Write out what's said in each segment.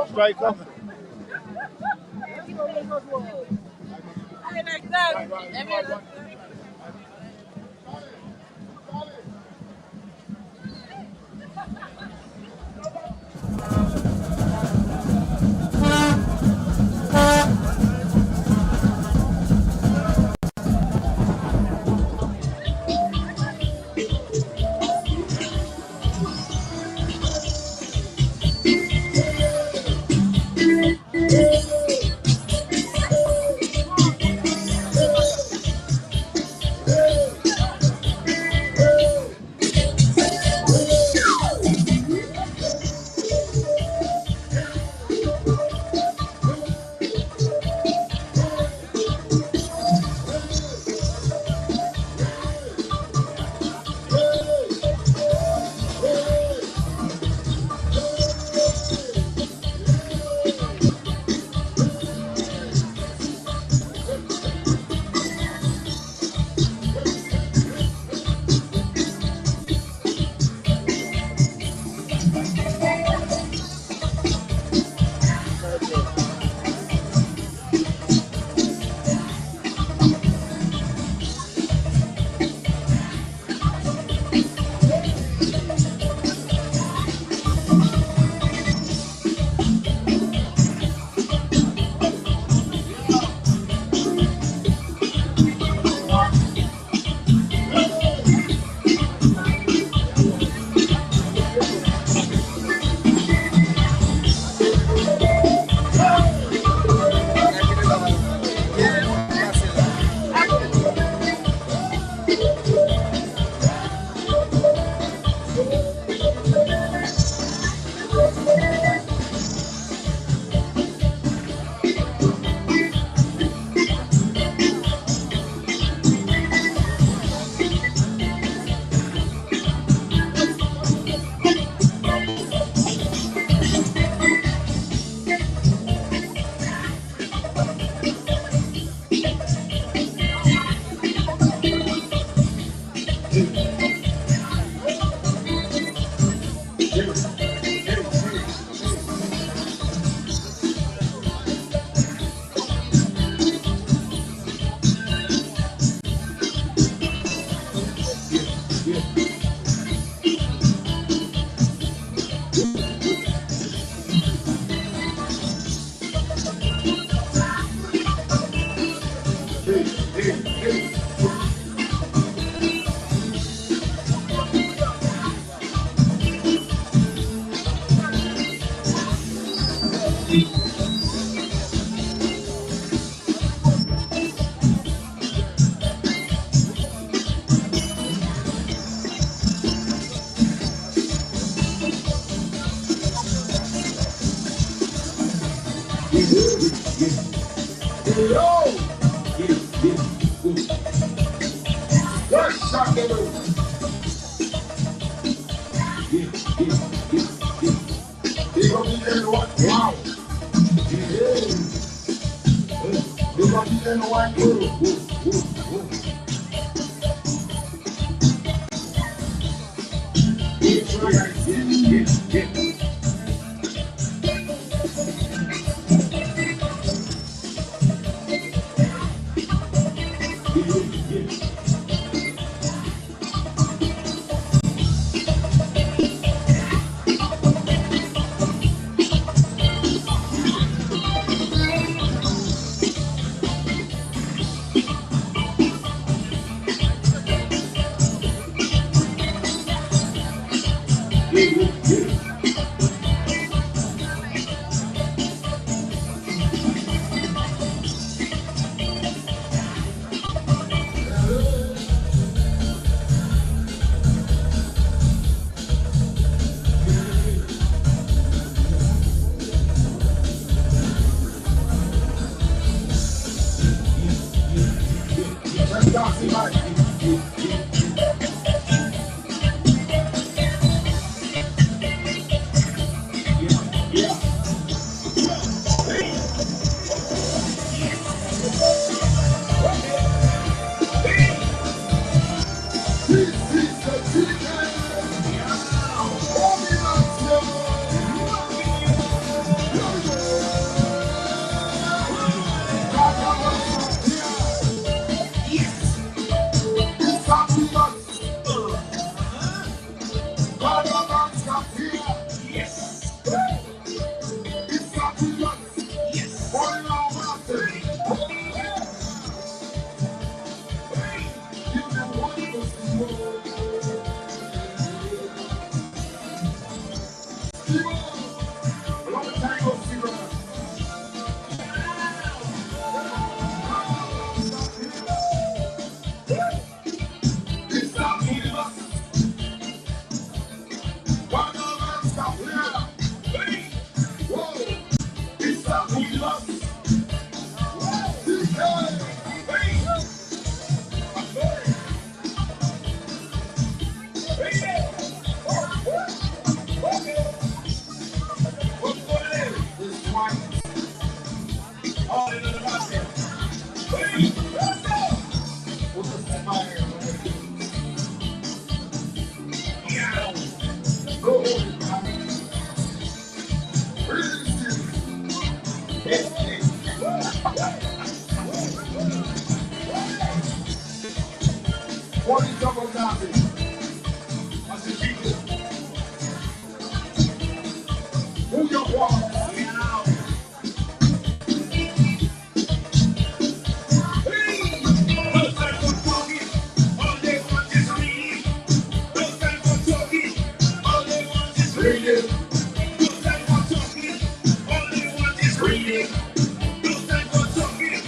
Striker. I like that. freedom. No time for talking.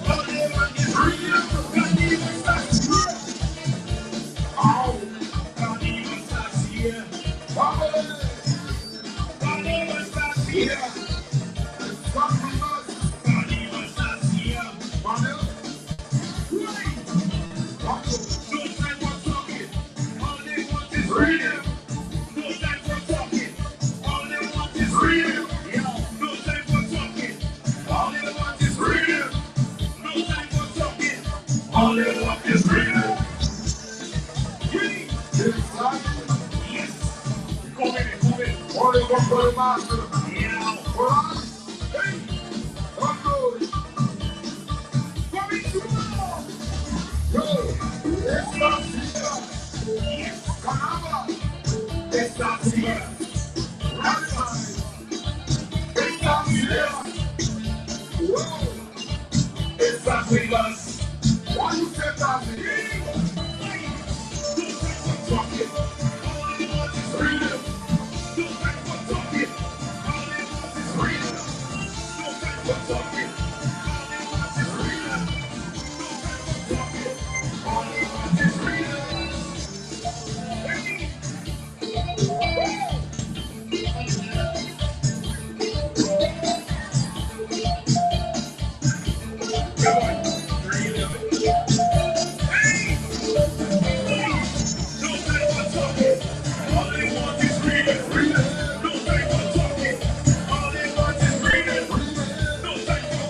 All they want is freedom. Can't even start here. Oh, can't even start here. Can't even start here. Can't even start here. No time for talking. All they want is freedom. No time for talking. All they want is freedom. No time for talking. All they want is freedom. No time for talking. All they want is freedom. Free. Yes. Come in. All they want for the master. Yeah. Hey. Come in tomorrow. Go. Let's start here. Yes. Caramba. Let's start here. Right side. Let's start here. Whoa. Let's start with us. Why you say that? Talking. All they want is freedom. No time for talking. All they want is freedom. No time for talking. All they want is freedom. No time for talking. All they want is freedom. Come on. Freedom. Hey! No time for talking. All they want is freedom. No time for talking. All they want is freedom. No time for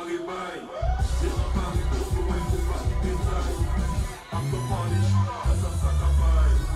Paris bail. J'ai un Paris pour tout et c'est pas du détail. After party, ça travaille.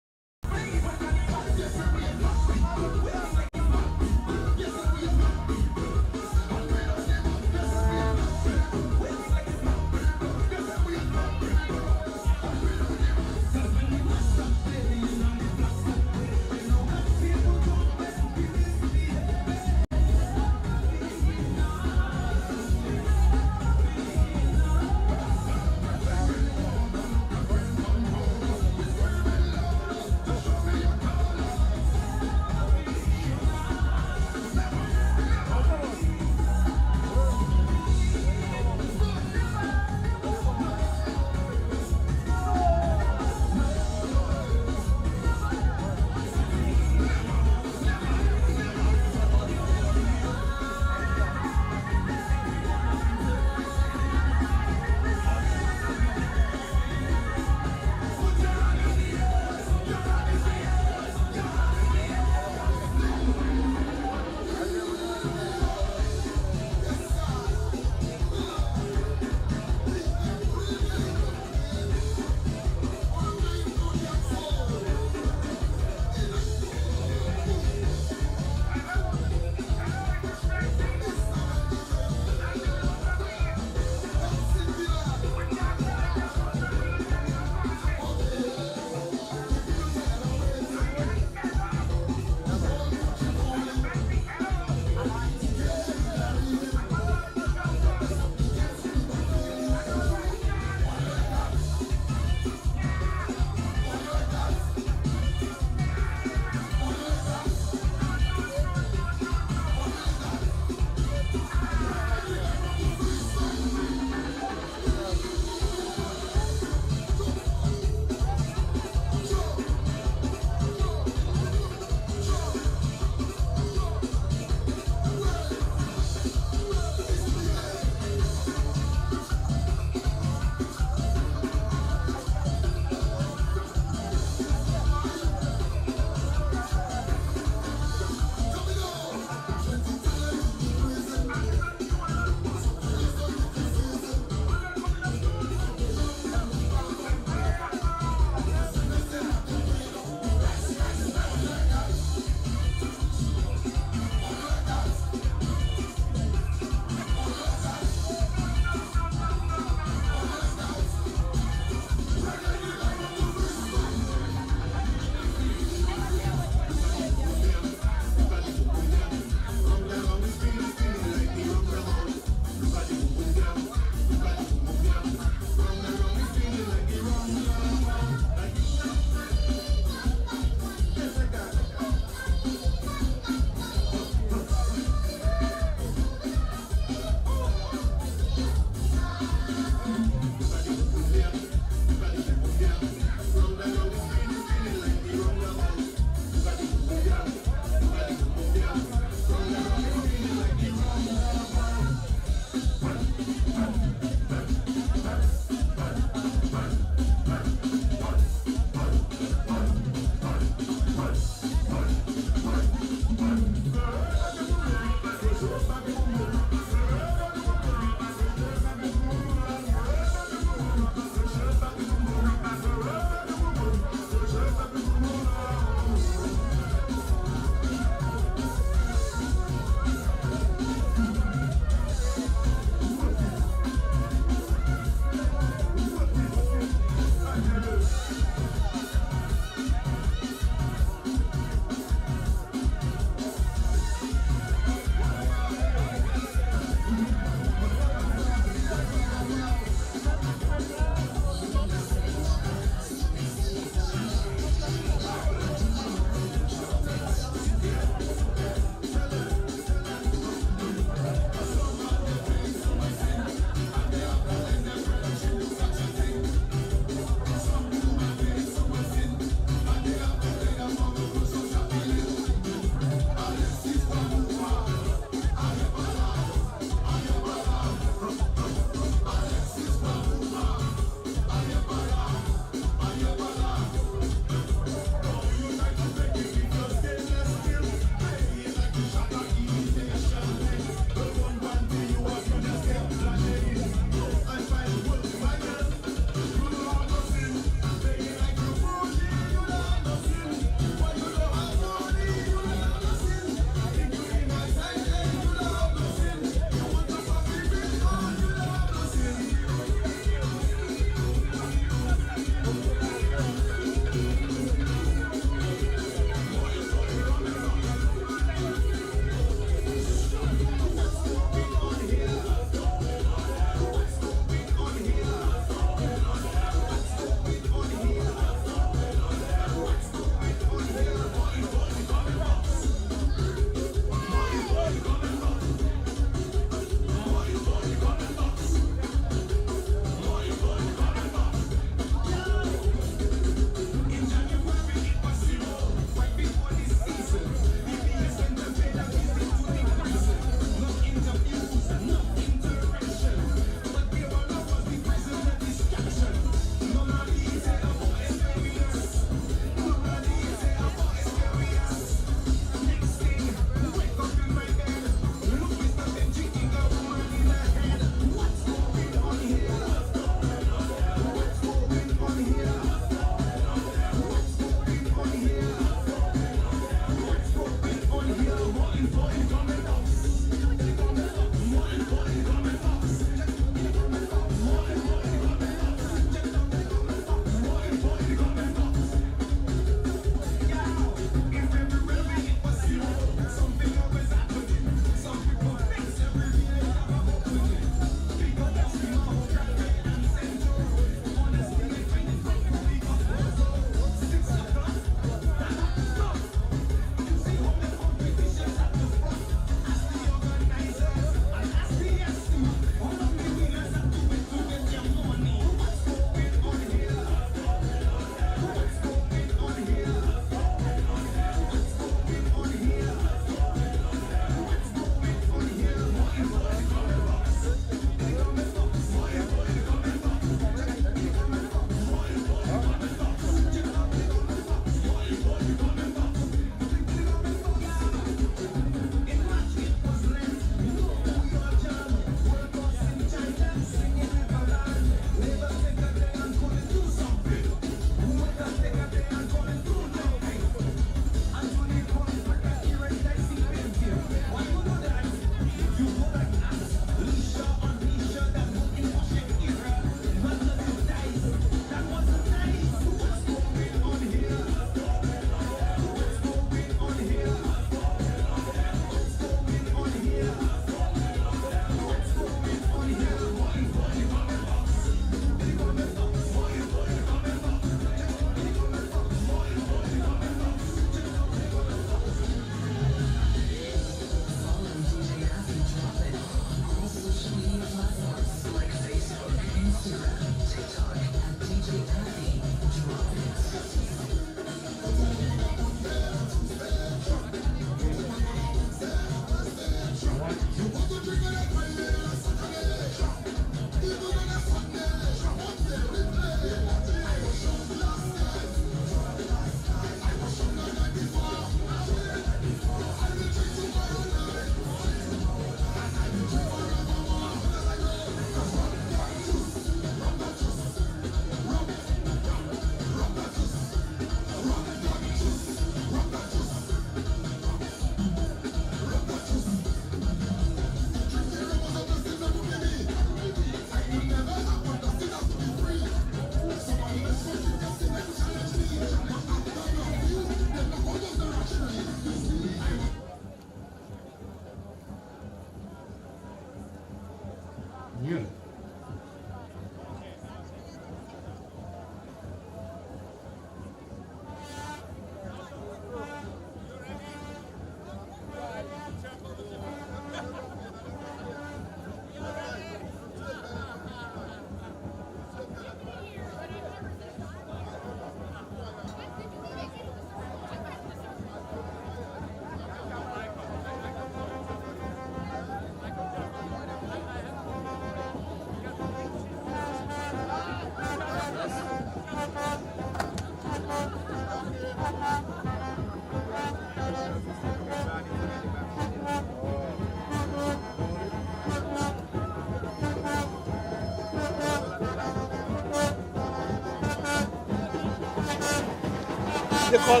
They call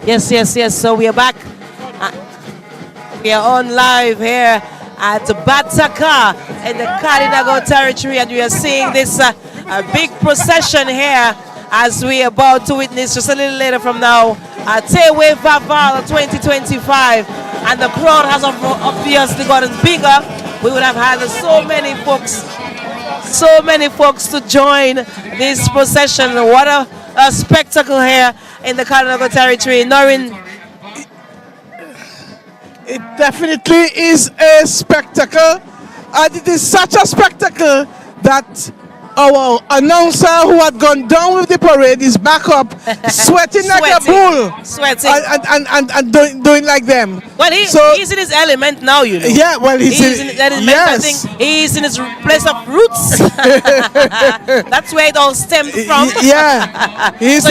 Yes, yes, yes. So we are back. Uh, we are on live here at Bataka in the Kalinago territory, and we are seeing this big procession here as we are about to witness just a little later from now Tèyway Vaval 2025, and the crowd has obviously gotten bigger. We would have had so many folks to join this procession. What a spectacle here in the Kalinago territory. Noreen, it definitely is a spectacle, and it is such a spectacle that our announcer who had gone down with the parade is back up, sweating like a bull, and doing like them. Well, he's in his element now, you know. Yeah, well, he's in his element. yes. I think he's in his place of roots. That's where it all stemmed from. Yeah, he's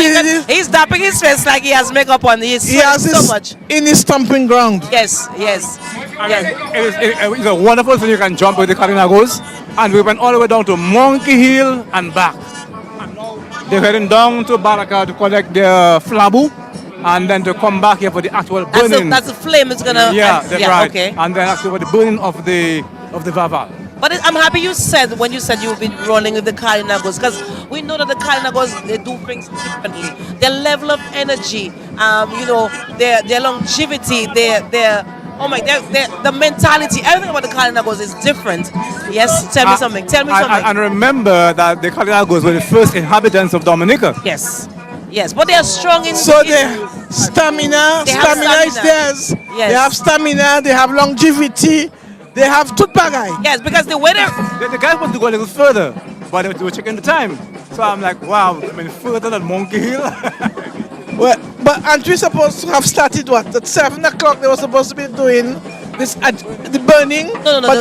dapping his face like he has makeup on. He has so much in his stomping ground. Yes, yes. It's a wonderful thing. You can jump with the Kalinagos, and we went all the way down to Monkey Hill and back. And now they're heading down to Baraka to collect their flabu, and then to come back here for the actual burning. That's the flame is gonna. Yeah, that's right. Okay. And then after for the burning of the Vaval. But I'm happy you said when you said you've been rolling with the Kalinagos, because we know that the Kalinagos, they do things differently. Their level of energy, you know, their longevity, the mentality, everything about the Kalinagos is different. Yes, tell me something. And remember that the Kalinagos were the first inhabitants of Dominica. Yes. Yes, but they are strong in. So their stamina is theirs. Yes. They have stamina. They have longevity. They have tutbagai. Yes, because the weather. The guys want to go a little further, but they were checking the time. So I'm like, wow, I mean, further than Monkey Hill. Well, but aren't we supposed to have started what? At 7 o'clock they were supposed to be doing this the burning? No. But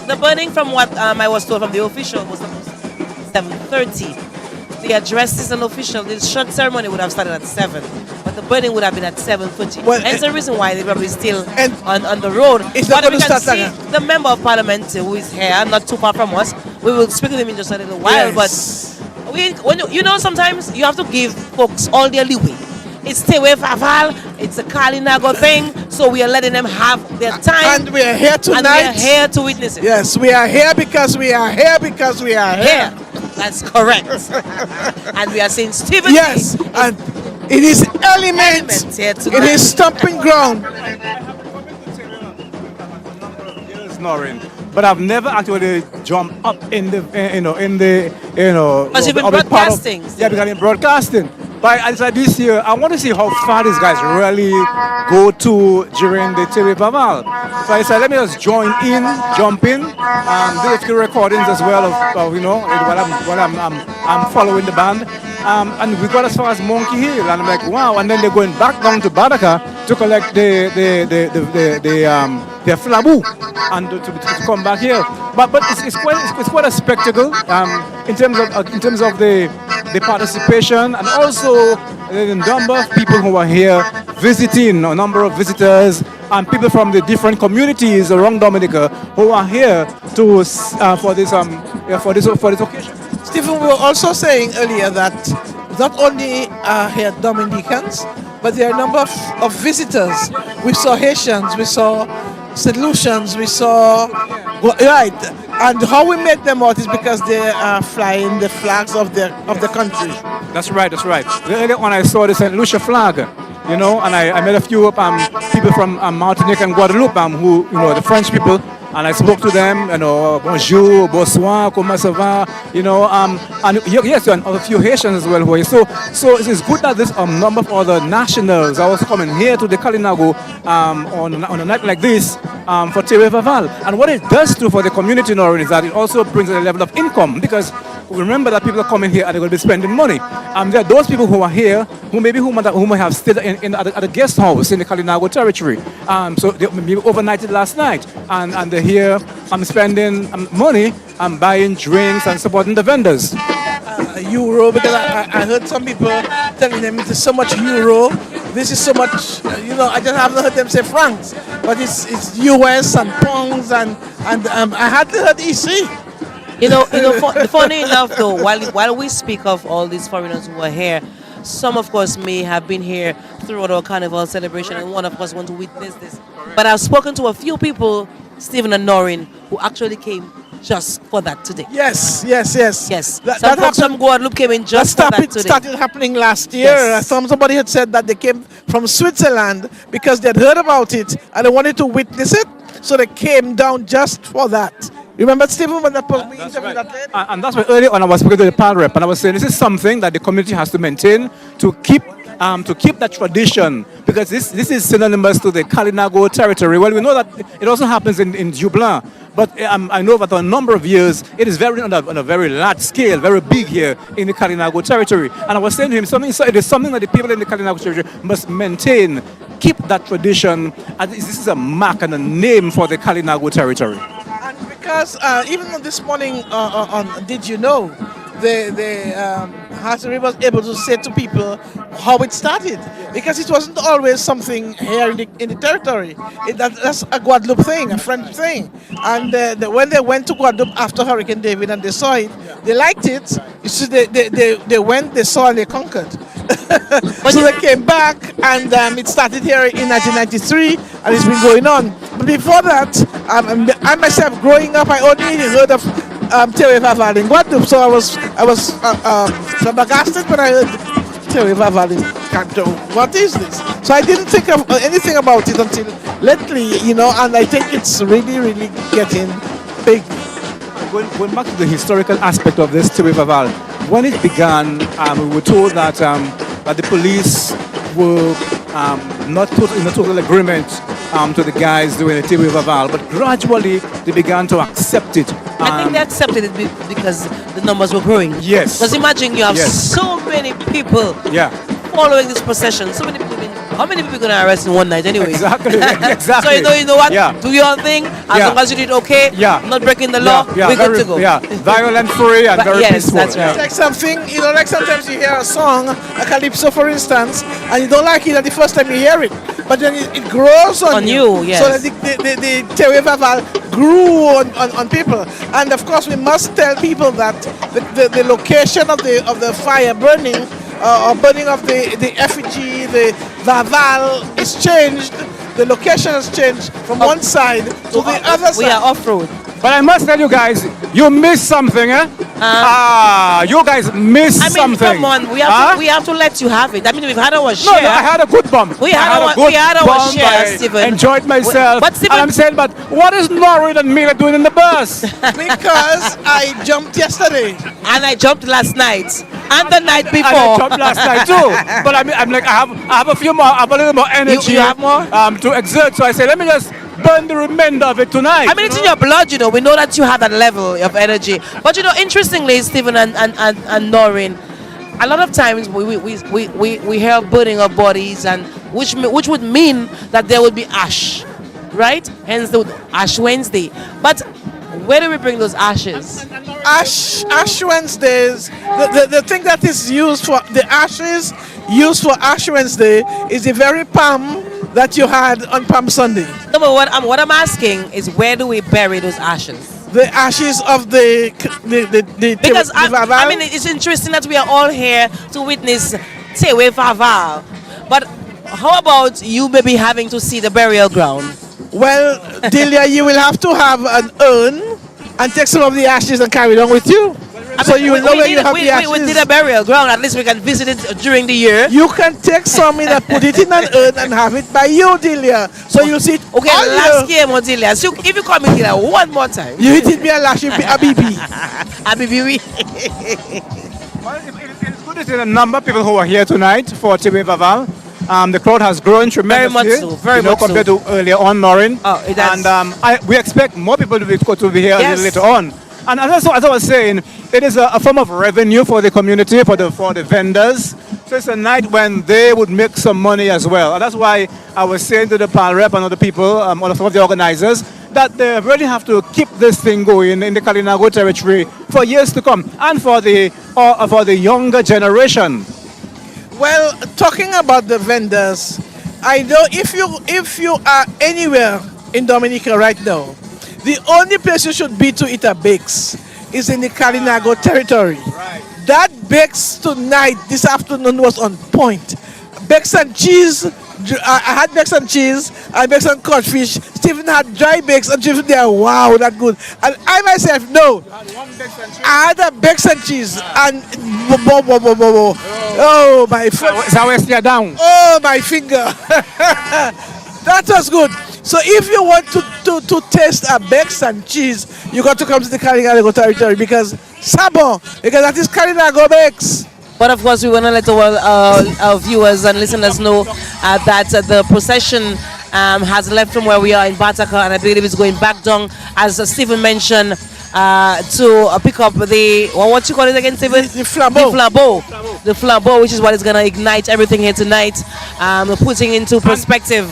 The burning from what I was told from the official was supposed to be 7:30. The address is an official. The short ceremony would have started at 7, but the burning would have been at 7:30. Well, hence the reason why they probably still and on the road. it's But not we going to can start see again. the member of parliament who is here, not too far from us. We will speak with him in just a little while. Yes. But you know, sometimes you have to give folks all their leeway. It's Tèyway Vaval, it's a Kalinago thing, so we are letting them have their time. And we are here tonight. And we are here to witness it. Yes, we are here because we are here because we are here. That's correct. And we are saying Stephen. Yes, and it is element. Here It tonight. is stomping ground. Snoring, but I've never actually jumped up in the Because you've been broadcasting. Yeah, because in broadcasting. But as I this year, I want to see how far these guys really go to during the Tèyway Vaval. So I said, let me just jump in, do a few recordings as well of while I'm following the band. And we got as far as Monkey Hill, and I'm like, wow! And then they're going back down to Baraka to collect their flabu and to come back here. But it's quite a spectacle in terms of the participation, and also the number of people who are here visiting, a number of visitors and people from the different communities around Dominica who are here to for this occasion. Stephen, we were also saying earlier that not only are here Dominicans, but there are a number of visitors. We saw Haitians, we saw St. Lucians, we saw right, and how we made them out is because they are flying the flags of the country. That's right. Earlier on, I saw the St. Lucia flag, and I met a few people from Martinique and Guadeloupe, who, the French people, and I spoke to them, bonjour, bonsoir, comment ça va, and yes, and a few Haitians as well who are here. So it is good that this number of other nationals are also coming here to the Kalinago on a night like this for Tèyway Vaval. And what it does too for the community now is that it also brings a level of income, because remember that people are coming here and they're going to be spending money. There are those people who are here who may have stayed at a guest house in the Kalinago territory. So they maybe overnighted last night, and they're here spending money and buying drinks and supporting the vendors. Euro, because I heard some people telling them it is so much euro, this is so much, I just haven't heard them say francs. but it's US and Pongs and I hadn't heard EC. Funny enough though, while we speak of all these foreigners who are here, some of course may have been here throughout our carnival celebration, and one of us want to witness this. But I've spoken to a few people, Stephen and Noreen, who actually came just for that today. Yes. Some folks from Guadeloupe came in just for that today. Started happening last year. Yes. Somebody had said that they came from Switzerland because they had heard about it and they wanted to witness it, so they came down just for that. Remember, Stephen, when that we interviewed that lady? And that's why earlier on I was speaking to the PAL rep, and I was saying this is something that the community has to maintain to keep that tradition, because this is synonymous to the Kalinago territory. Well, we know that it also happens in Jublin, but I know that for a number of years it is on a very large scale, very big here in the Kalinago territory. And I was saying to him, it is something that the people in the Kalinago territory must maintain, keep that tradition, and this is a mark and a name for the Kalinago territory. And because even this morning on Did You Know, the Hatchery was able to say to people how it started, because it wasn't always something here in the territory. That's a Guadeloupe thing, a French thing. And when they went to Guadeloupe after Hurricane David and they saw it, they liked it. You see, they went, they saw, and they conquered. So they came back, and it started here in 1993, and it's been going on. But before that, I myself, growing up, I only heard of Tèyway Vaval in Guadeloupe, so I was flabbergasted when I heard Tèyway Vaval in Canto. What is this? So I didn't think of anything about it until lately, and I think it's really, really getting big. Going back to the historical aspect of this Tèyway Vaval, when it began, we were told that the police were not in a total agreement to the guys doing the Tèyway Vaval, but gradually they began to accept it. I think they accepted it because the numbers were growing. Yes. Because imagine you have so many people following this procession. So many people. How many people are going to arrest in one night anyway? Exactly. So you know what? Yeah. Do your thing. As long as you did okay, not breaking the law, we're good to go. Yeah, violent, free, and very peaceful. Yes, that's right. It's like something, like sometimes you hear a song, a calypso for instance, and you don't like it at the first time you hear it, but then it grows on you. Yes. So the Tèyway Vaval grew on people. And of course we must tell people that the location of the fire burning, or burning of the effigy, the Vaval, is changed. The location has changed from one side to the other side. We are off-road. But I must tell you guys, you missed something, eh? You guys missed something. Come on, we have to let you have it. I mean, we've had our share. No, I had a good bump. We had our share, Stephen. Enjoyed myself. But Stephen, and I'm saying, but what is Noreen and Mila doing in the bus? Because I jumped yesterday. And I jumped last night. And the night before. And I jumped last night too. But I'm like, I have a little more energy. You have more? To exert. So I say, let me just burn the remainder of it tonight. I mean, it's in your blood, We know that you have that level of energy. But interestingly, Stephen and Noreen, a lot of times we hear burning of bodies, and which would mean that there would be ash, right? Hence the Ash Wednesday. But where do we bring those ashes? Ash Wednesdays, the thing that is used for the ashes used for Ash Wednesday is the very palm that you had on Palm Sunday. No, but what I'm asking is, where do we bury those ashes? The ashes of the Because Vaval. I mean, it's interesting that we are all here to witness Tèyway Vaval. But how about you maybe having to see the burial ground? Well, Delia, you will have to have an urn and take some of the ashes and carry it on with you. So you will know where you have the ashes. We did a burial ground. At least we can visit it during the year. You can take some and put it in an urn and have it by you, Delia. So you'll see it. Okay, last year, Modilia. So if you come in here one more time. You hit me a lash, Abibi. Abibi. Well, it's good to see the number of people who are here tonight for Tèyway Vaval. The crowd has grown tremendously. Very much so. Compared to earlier on, Noreen. Oh, it has. And we expect more people to be here a little later on. And as I was saying, it is a form of revenue for the community, for the vendors. So it's a night when they would make some money as well. And that's why I was saying to the PAL rep and other people, all of the organizers, that they really have to keep this thing going in the Kalinago territory for years to come, and for the younger generation. Well, talking about the vendors, I know if you are anywhere in Dominica right now, the only place you should be to eat a bakes is in the Kalinago territory. That bakes tonight, this afternoon was on point. Bakes and cheese. I had bakes and cheese and bakes and codfish. Stephen had dry bakes and Stephen there. Wow, that good. And I myself, no. I had a bakes and cheese and oh my finger. Oh my finger. That was good. So if you want to taste a bakes and cheese, you got to come to the Kalinago territory because Sabon, because that is Kalinago bakes. But of course, we want to let our viewers and listeners know that the procession has left from where we are in Bataka, and I believe it's going back down, as Stephen mentioned, to pick up the, what you call it again, Stephen? The flambeau. The flambeau, which is what is going to ignite everything here tonight, putting into perspective.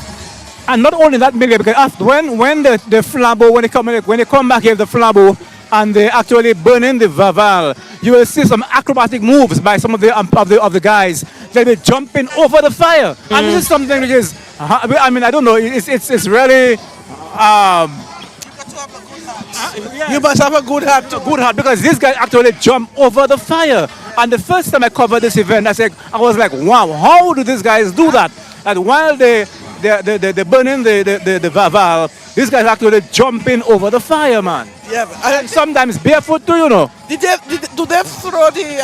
And not only that, Millie, because after, when the flambeau, when they come back here, the flambeau, and they actually burn in the Vaval, you will see some acrobatic moves by some of the guys. They'll be jumping over the fire, and this is something which is, I mean, I don't know, it's really. You must have a good heart. Good heart, because these guys actually jump over the fire. And the first time I covered this event, I was like, wow, how do these guys do that? And while they burning the Vaval, these guys actually jumping over the fire, man. Yeah, and sometimes barefoot too, you know. Do they throw the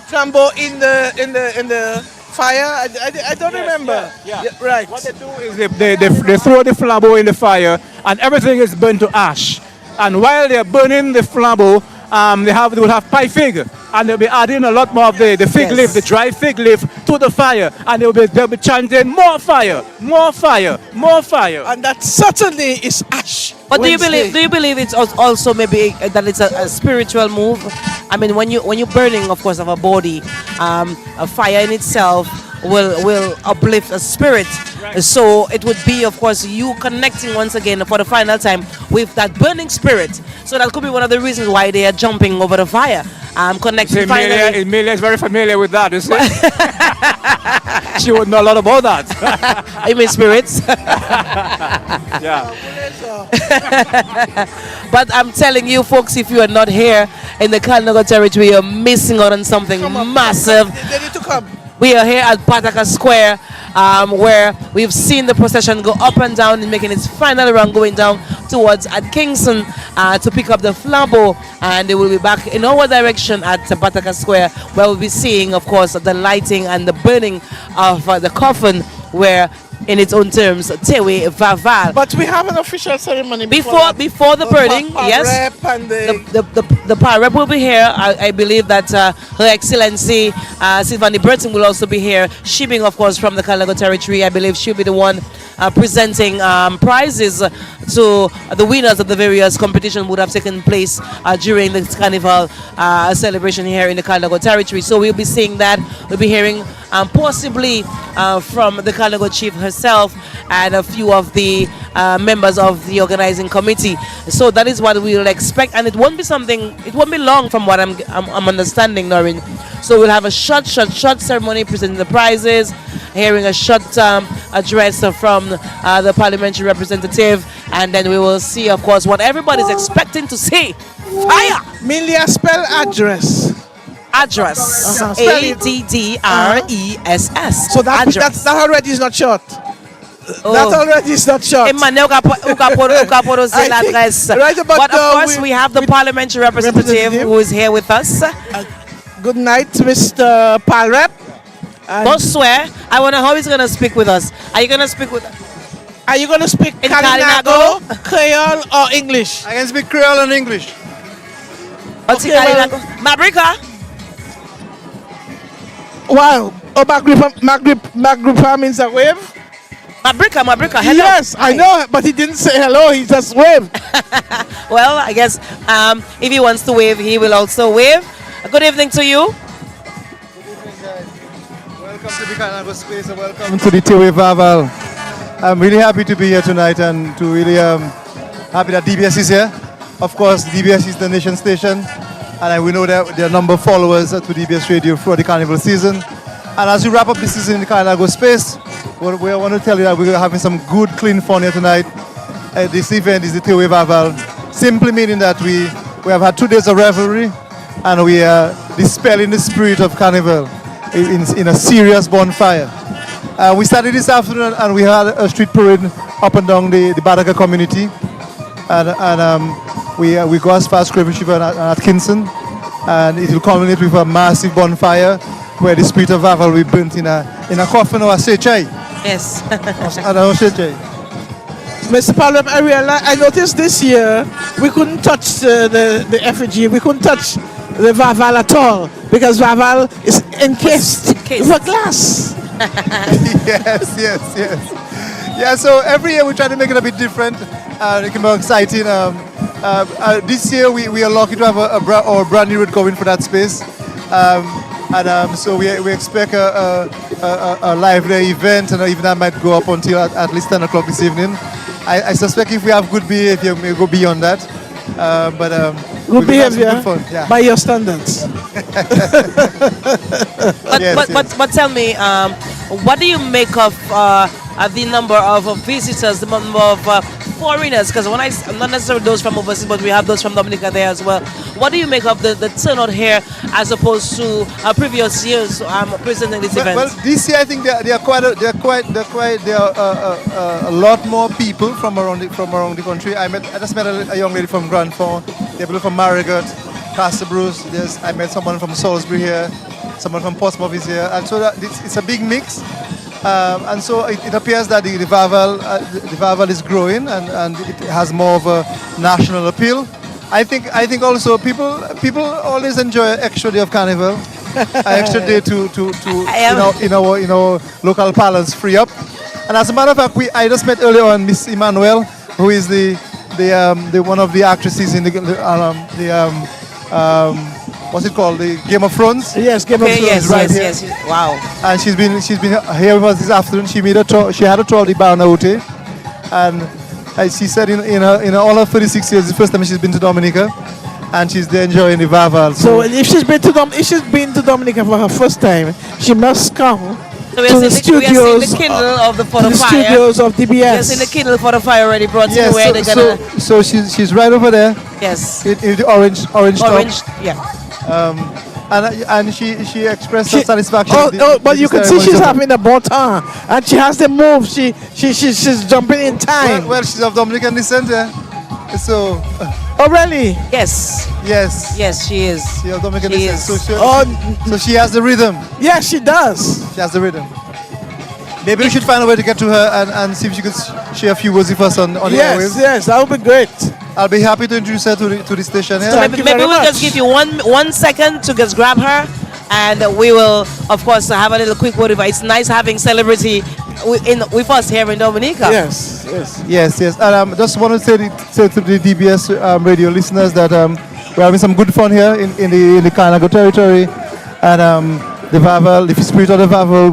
flambeau in the fire? I don't remember. Yeah. Right. What they do is they throw the flambeau in the fire, and everything is burnt to ash. And while they're burning the flambeau, they will have pie fig, and they'll be adding a lot more of the fig leaf, the dry fig leaf, to the fire, and they'll be chanting more fire, more fire, more fire. And that certainly is ash. But do you believe it's also maybe that it's a spiritual move? I mean, when you're burning, of course, of a body, a fire in itself will uplift a spirit. Right. So it would be, of course, you connecting once again for the final time with that burning spirit. So that could be one of the reasons why they are jumping over the fire. Connecting finally. Emilia is very familiar with that, you see. She would know a lot about that. You mean spirits? Yeah. But I'm telling you, folks, if you are not here in the Kalinago territory, you're missing out on something massive. They need to come. We are here at Bataka Square, where we've seen the procession go up and down and making its final run going down towards at Kingston to pick up the flambeau, and they will be back in our direction at Bataka Square, where we'll be seeing, of course, the lighting and the burning of the coffin, where in its own terms, Tèyway Vaval. But we have an official ceremony before the burning. Yes, the power rep will be here. I believe that Her Excellency Sylvanie Burton will also be here. She being, of course, from the Kalinago territory. I believe she'll be the one presenting prizes to the winners of the various competitions would have taken place during the carnival celebration here in the Kalinago territory. So we'll be seeing that. We'll be hearing possibly from the Kalinago chief herself and a few of the members of the organizing committee. So that is what we will expect, and it won't be long from what I'm understanding, Noreen. So we'll have a short ceremony presenting the prizes, hearing a short address from the parliamentary representative, and then we will see, of course, what everybody's expecting to see. Fire! Milia, spell address. Address. ADDRESS. So that already is not short. That already is not short. Right about but of course, we have the parliamentary representative who is here with us. Good night, Mr. Palrep. Don't swear. I wonder how he's going to speak with us. Are you going to speak with us? Are you going to speak in Kalinago, Creole, or English? I can speak Creole and English. Okay, Kalinago. Mabrika. Wow. Oh, Magripa means a wave? Mabrika, hello. Yes, I know, but he didn't say hello, he just waved. Well, I guess if he wants to wave, he will also wave. Good evening to you. Good evening, guys. Welcome to the Kalinago space and welcome to the Tèyway Vaval. I'm really happy to be here tonight and to really happy that DBS is here. Of course, DBS is the nation station, and we know that there are a number of followers to DBS Radio for the carnival season. And as we wrap up the season in the Kalinago space, we want to tell you that we're having some good, clean fun here tonight. This event is the Tèyway Vaval, simply meaning that we have had 2 days of revelry, and we are dispelling the spirit of carnival in a serious bonfire. We started this afternoon, and we had a street parade up and down the Badaka community, and we go as far as Craven River and Atkinson, and it will culminate with a massive bonfire where the spirit of Vaval will be burnt in a coffin or a sechai. Yes. Mr. Parliament, I noticed this year we couldn't touch the effigy, we couldn't touch the Vaval at all because Vaval is encased with glass. yes. Yeah, so every year we try to make it a bit different. It can be exciting. This year we are lucky to have our brand new road going for that space. So we expect a lively event, and even that might go up until at least 10 o'clock this evening. I suspect if we have good behavior, we may go beyond that. Good behavior good fun. Yeah. by your standards. But tell me, what do you make of the number of visitors, the number of foreigners? Because not necessarily those from overseas, but we have those from Dominica there as well. What do you make of the turnout here as opposed to previous years presenting this event? Well, this year I think there are a lot more people from around the country. I just met a young lady from Grand Fond. There are people from Marigot, Castle Bruce. I met someone from Salisbury here, someone from Portsmouth is here, and so it's a big mix. And so it appears that the Vaval is growing, and it has more of a national appeal. I think also people always enjoy an extra day of carnival, an extra day to in our local parlance free up. And as a matter of fact, I just met earlier on Miss Emmanuel, who is the one of the actresses in what's it called? The Game of Thrones? Yes, Game of Thrones. Yes. Wow. And she's been here with us this afternoon. She had a tour of the Barnaote, and she said in all her 36 years, the first time she's been to Dominica, and she's there enjoying the Vaval. So if she's been to Dominica for her first time, she must come So to the studios the Kindle of the For the the Fire. studios of We are DBS. seeing the Kindle for the Fire already brought Yes, to where they're gonna. so she's right over there Yes. in the orange top. Orange. Yeah. And she expressed her satisfaction. But you can see she's having a bon temps, and she has the move. She's jumping in time. Well, she's of Dominican descent, yeah. So Oh really? Yes. yes, Yes, she is. she's of Dominican She descent. is. So she has the rhythm. Yeah, she does. She has the rhythm. Maybe we should find a way to get to her and see if she could share a few words with us on the airwaves. Yes, that would be great. I'll be happy to introduce her to the station here. So Thank you maybe very we'll much. just give you one second to just grab her, and we will, of course, have a little quick word with her. It's nice having celebrity with us here in Dominica. Yes. And just want to say to the DBS radio listeners that we're having some good fun here in the Carnago territory, and the spirit of the Vaval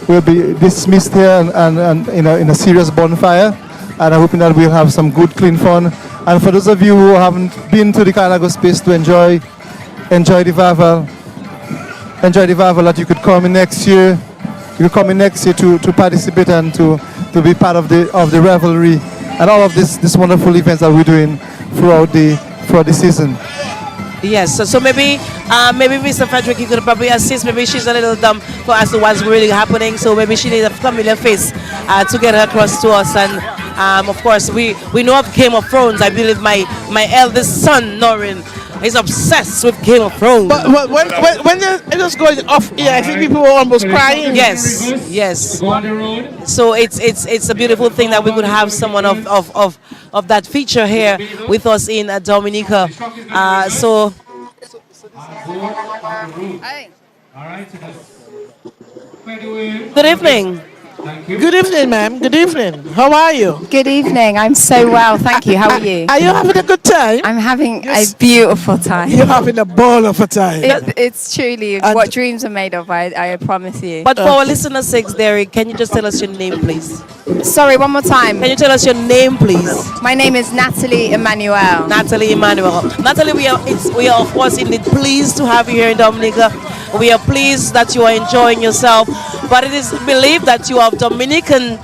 will be dismissed here and in a serious bonfire, and I'm hoping that we'll have some good clean fun. And for those of you who haven't been to the Carnago space to enjoy the Vaval, that you could come in next year. You could come in next year to participate and to be part of the revelry and all of this wonderful events that we're doing throughout the season. Yes, so maybe Mr. Frederick, you could probably assist. Maybe she's a little dumb for us to what's really happening, so maybe she needs a familiar face to get her across to us. And of course, we know of Game of Thrones. I believe my eldest son, Norin, is obsessed with Game of Thrones. But when it was going off here, I think people were almost crying. Yes. So it's a beautiful thing that we could have someone of that feature here with us in Dominica. So good evening. Good evening, ma'am. Good evening. How are you? Good evening. I'm so well, thank you. How are you? Are you having a good time? I'm having a beautiful time. You're having a ball of a time. It's truly And- what dreams are made of, I promise you. But for our listeners' sakes, Derek, can you just tell us your name, please? Sorry, one more time. Can you tell us your name, please? My name is Natalie Emmanuel. Natalie Emmanuel. Natalie, we are of course indeed pleased to have you here in Dominica. We are pleased that you are enjoying yourself. but it is believed that you have Dominican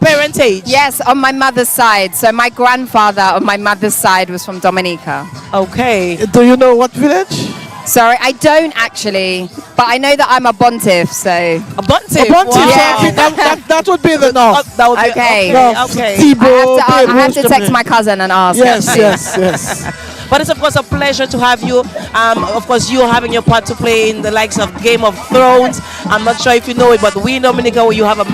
parentage. Yes, on my mother's side. So my grandfather on my mother's side was from Dominica. Okay. Do you know what village? Sorry, I don't actually, but I know that I'm a Bontif, so. A Bontif. Bontif, Wow. okay, that would be the north. That would be, Okay. okay. Thibaut, I have to Thibaut, text my cousin and ask. Yes, actually. yes. But it's of course a pleasure to have you. Of course, you having your part to play in the likes of Game of Thrones. I'm not sure if you know it, but we in Dominica, you have a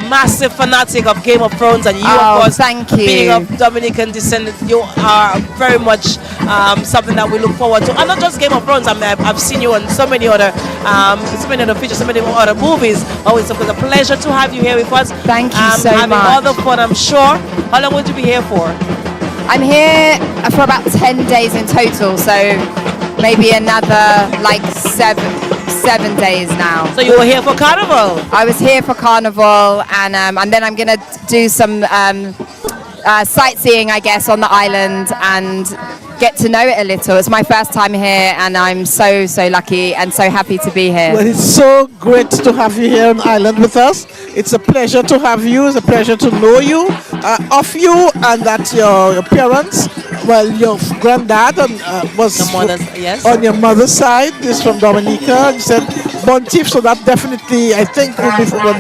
massive fanatic of Game of Thrones, and you, of course, thank you. being of Dominican descent, you are very much something that we look forward to. And not just Game of Thrones. I've seen you on so many other features, so many other movies. Always, of course, a pleasure to have you here with us. Thank you so having much. all the fun, I'm sure. How long would you be here for? I'm here for about 10 days in total, so maybe another like seven days now. So you were here for Carnival? I was here for Carnival, and then I'm gonna do some sightseeing, I guess, on the island and get to know it a little. It's my first time here, and I'm so lucky and so happy to be here. Well, it's so great to have you here on island with us. It's a pleasure to have you. It's a pleasure to know you, of you, and that your parents, well, your granddad was yes. on your mother's side is from Dominica. You said Bontif, so that definitely, I think, will be from the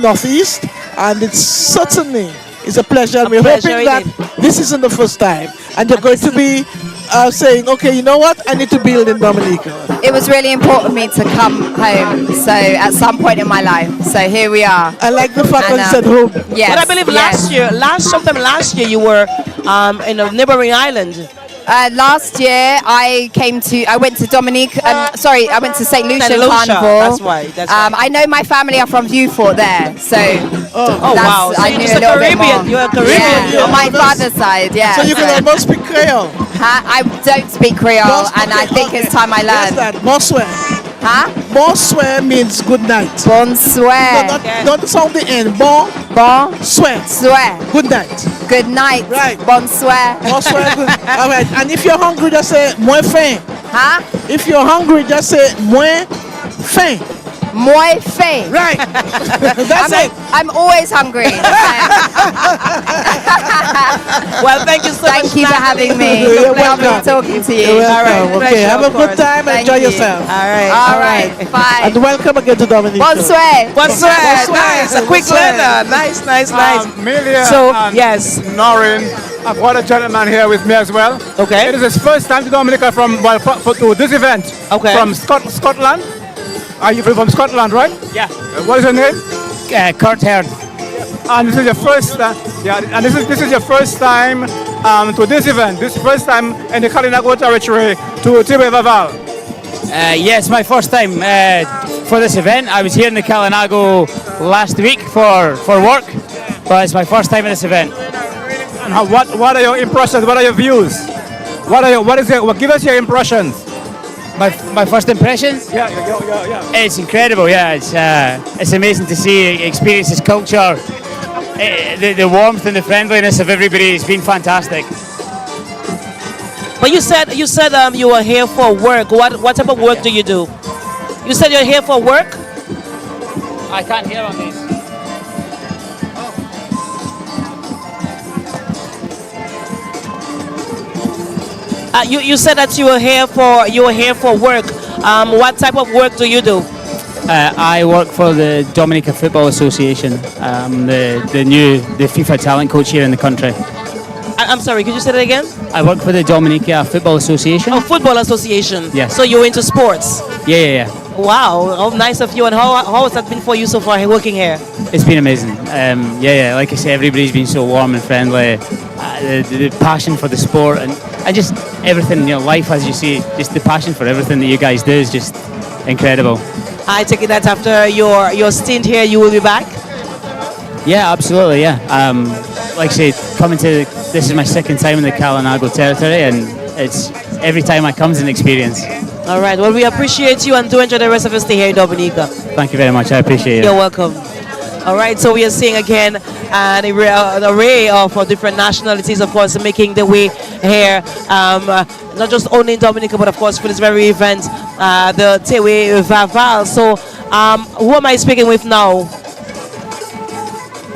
northeast, and it's certainly. It's a pleasure, and we're hoping that this isn't the first time, and you're going to be saying, okay, you know what, I need to build in Dominica. It was really important for me to come home, so at some point in my life. So here we are. I like the fact that you said home. Yes. But I believe sometime last year you were in a neighboring island. Last year I went to Dominique. I went to St. Lucia Lucia, Carnival. that's why. I know my family are from Beaufort there, so wow! So I you're knew just a little bit Caribbean. more. You're a Caribbean. Yeah, on my father's side, yeah. So you can almost speak Creole. I don't speak Creole, and I think it's time I Yes, learn. that. Bonsoir. Huh? Bonsoir means good night. Bonsoir. Don't sound the end. Bonsoir. Bonsoir. Good night. Good night. Right. Bonsoir. Bonsoir. Good. All right. And if you're hungry, just say moins faim. Huh? If you're hungry, just say moins faim. Moi faim. Right. That's it. I'm always hungry. Well, thank you so much. Thank you for having me. You're Lovely welcome. talking to you. You're welcome. All right, Okay, pleasure, have a of good course. time. Thank Enjoy you. yourself. All right. All right. Bye. And welcome again to Dominica. Bonsoir. Bonsoir. Bonsoir. Nice. A quick Bonsoir. letter. Nice. Amelia So, and yes. Norrin, I've got a gentleman here with me as well. Okay. It is his first time to Dominica to this event. Okay. From Scotland. Are you from Scotland, right? Yeah, What is your name? Kurt Heard. And this is your first, and this is your first time to this event. This is first time in the Kalinago territory to Tèyway Vaval. Yes, my first time for this event. I was here in the Kalinago last week for work, but it's my first time in this event. And what are your impressions? What are your views? Give us your impressions. My first impressions? Yeah. It's incredible. Yeah, it's amazing to see, experience this culture. The warmth and the friendliness of everybody has been fantastic. But you said you were here for work. What type of work do you do? You said you're here for work? I can't hear on this. You said that you were here for work. What type of work do you do? I work for the Dominica Football Association. The FIFA talent coach here in the country. I'm sorry, could you say that again? I work for the Dominica Football Association. Oh, Football Association. Yes. So you're into sports? Yeah. Wow, how nice of you. And how has that been for you so far working here? It's been amazing. Like I say, everybody's been so warm and friendly. The passion for the sport and just everything in your life, as you see, just the passion for everything that you guys do is just incredible. I take it that after your stint here, you will be back? Yeah, absolutely, yeah. Like I say, this is my second time in the Kalinago territory, and it's every time I come is an experience. All right, well, we appreciate you and do enjoy the rest of your stay here in Dominica. Thank you very much, I appreciate it. You're welcome. All right, so we are seeing again an array of different nationalities, of course, making the way here, not just only in Dominica, but of course for this very event the Tèyway Vaval. So, who am I speaking with now?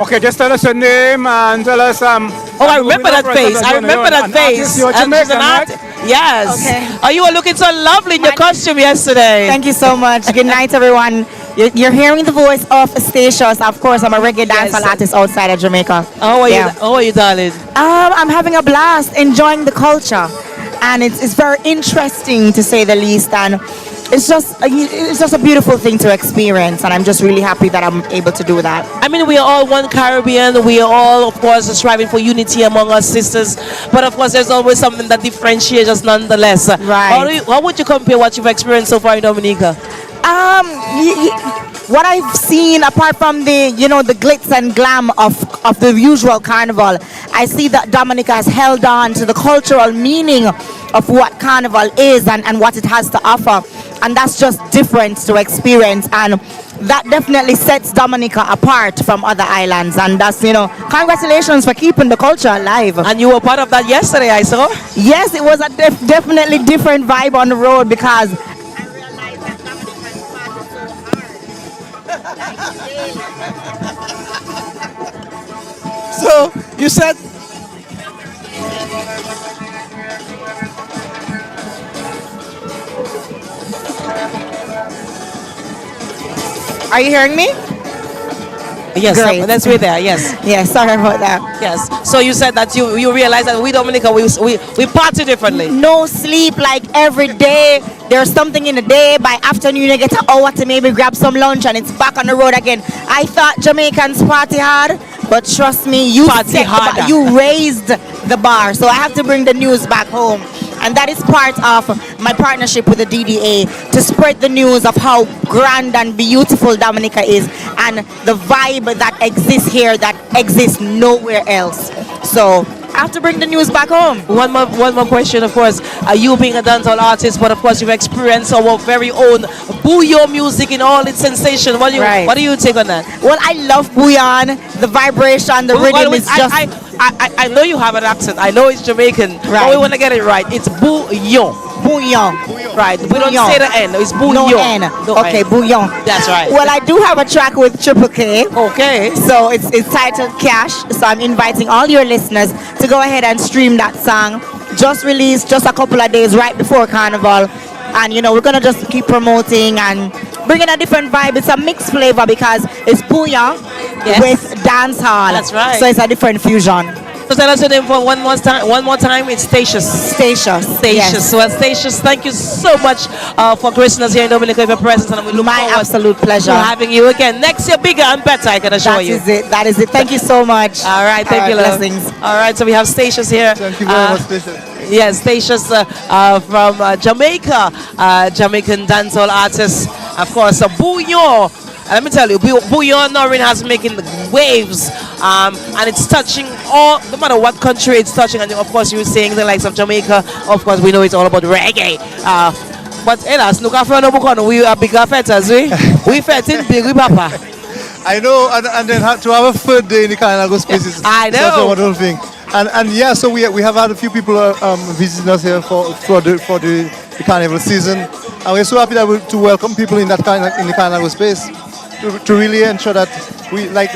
Okay, just tell us your name and tell us. Oh, I remember that face. I remember that face. You're Jamaican, right? Yes. Okay. Oh, you were looking so lovely in your costume yesterday. Thank you so much. Good night, everyone. You're hearing the voice of Statious. Of course, I'm a reggae dancehall artist outside of Jamaica. How are you? How are you, darling? I'm having a blast, enjoying the culture, and it's very interesting to say the least. And it's just a beautiful thing to experience, and I'm just really happy that I'm able to do that. I mean, we are all one Caribbean. We are all, of course, striving for unity among our sisters. But of course, there's always something that differentiates us nonetheless. Right. How would you compare what you've experienced so far in Dominica? What I've seen, apart from the the glitz and glam of the usual carnival, I see that Dominica has held on to the cultural meaning of what carnival is and what it has to offer, and that's just different to experience, and that definitely sets Dominica apart from other islands, and that's congratulations for keeping the culture alive. And you were part of that yesterday, I saw. Yes, it was a definitely different vibe on the road because So you said are you hearing me? Yes, Great. let's wait there. Yes. Yes, sorry about that. Yes. So you said that you realize that we Dominica we party differently. No sleep, like every day. There's something in the day. By afternoon, you get an hour to maybe grab some lunch, and it's back on the road again. I thought Jamaicans party hard, but trust me, you Party harder. you raised the bar. So I have to bring the news back home. And that is part of my partnership with the DDA to spread the news of how grand and beautiful Dominica is and the vibe that exists here that exists nowhere else. So I have to bring the news back home. One more question, of course. You being a dancehall artist, but of course you've experienced our very own bouillon music in all its sensation. What do you take on that? Well, I love bouillon. The vibration, the rhythm is just... I know you have an accent. I know it's Jamaican. But we want to get it right. It's bouillon. Bouillon. Right. We don't say the N. It's bouillon. No N. Okay, bouillon. That's right. Well, I do have a track with Triple K. Okay. So it's titled Cash. So I'm inviting all your listeners to go ahead and stream that song. Just released just a couple of days right before Carnival. And we're going to just keep promoting and bringing a different vibe. It's a mixed flavor because it's bouillon with dancehall. That's right. So it's a different fusion. So tell us your name for one more time. It's Statious. Statious. Yes. Well, Statious, thank you so much for gracing us here in Dominica with your presence, and we look My forward absolute pleasure. to having you again next year, bigger and better. I can assure you. That is it. Thank you so much. All right, thank you, love. Blessings. All right, so we have Statious here. Thank you very much, Statious. Yes, Statious from Jamaica, Jamaican dancehall artist, of course, Bouillon. Let me tell you, Bouillon Norin has making waves, and it's touching all, no matter what country it's touching. And of course, you were saying the likes of Jamaica. Of course, we know it's all about reggae. But hélas, look after no book, we are bigger fetters, we fetting big, we papa. I know, and then to have a third day in the Carnival space is I know. such a wonderful thing. And yeah, so we have had a few people visiting us here for the Carnival season, and we're so happy that to welcome people in the Carnival space to really ensure that we like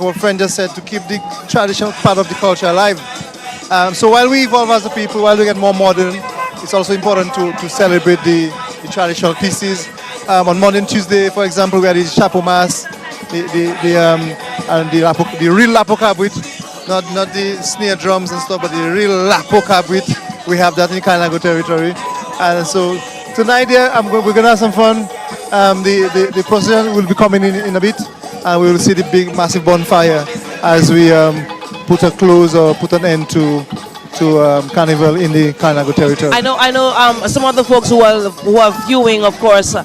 our friend just said, to keep the traditional part of the culture alive. So while we evolve as a people, while we get more modern, it's also important to celebrate the traditional pieces. On Monday and Tuesday, for example, we had the Chapeau Mass, the real Lapo Cabrit, not the snare drums and stuff, but the real Lapo Cabrit. We have that in Kainago territory. And so tonight we're going to have some fun. The procession will be coming in a bit, and we will see the big massive bonfire as we put a close or put an end to Carnival in the Kainago territory. I know. Some of the folks who are viewing, of course,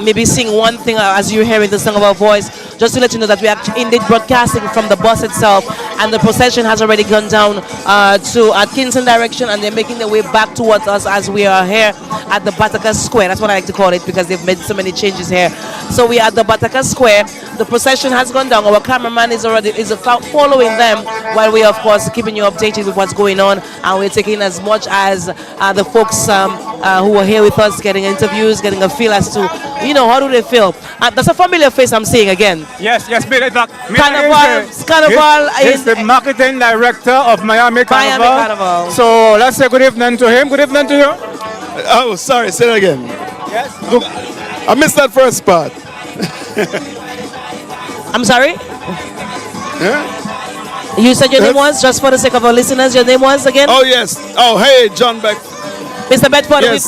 maybe sing one thing as you're hearing the song of our voice. Just to let you know that we are indeed broadcasting from the bus itself, and the procession has already gone down to Atkinson direction, and they're making their way back towards us as we are here at the Bataka Square. That's what I like to call it because they've made so many changes here. So we are at the Bataka Square. The procession has gone down. Our cameraman is following them while we are, of course, keeping you updated with what's going on, and we're taking as much as the folks who are here with us, getting interviews, getting a feel as to, how do they feel. That's a familiar face I'm seeing again. Yes, Carnival. He's the marketing director of Miami Carnival. Miami Carnival. So let's say good evening to him. Good evening to you. Oh, sorry, say that again. Yes. I missed that first part. I'm sorry? Yeah? You said your name was, just for the sake of our listeners, your name was again? Oh, yes. Oh, hey, John Beck. Mr. Bedford, Yes.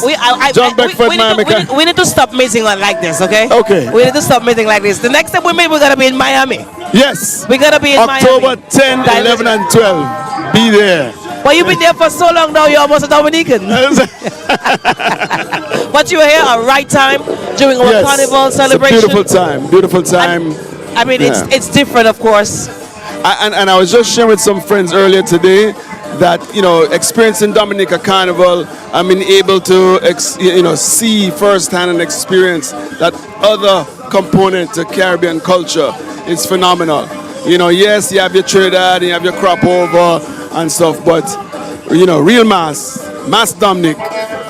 John Beckford, Miami. we need to stop meeting like this, okay? Okay. We need to stop meeting like this. The next time we meet, we're going to be in Miami. Yes. We're going to be in October Miami. 10, 11, and 12. Be there. Well, you've been there for so long now, you're almost a Dominican. But you were here at right time during our carnival celebration. It's a beautiful time. Beautiful time. I mean, it's different, of course. And I was just sharing with some friends earlier today that, experiencing Dominica Carnival, I'm able to, see firsthand and experience that other component to Caribbean culture. It's phenomenal. Yes, you have your Trinidad, and you have your crop over and stuff, but, real mass Dominic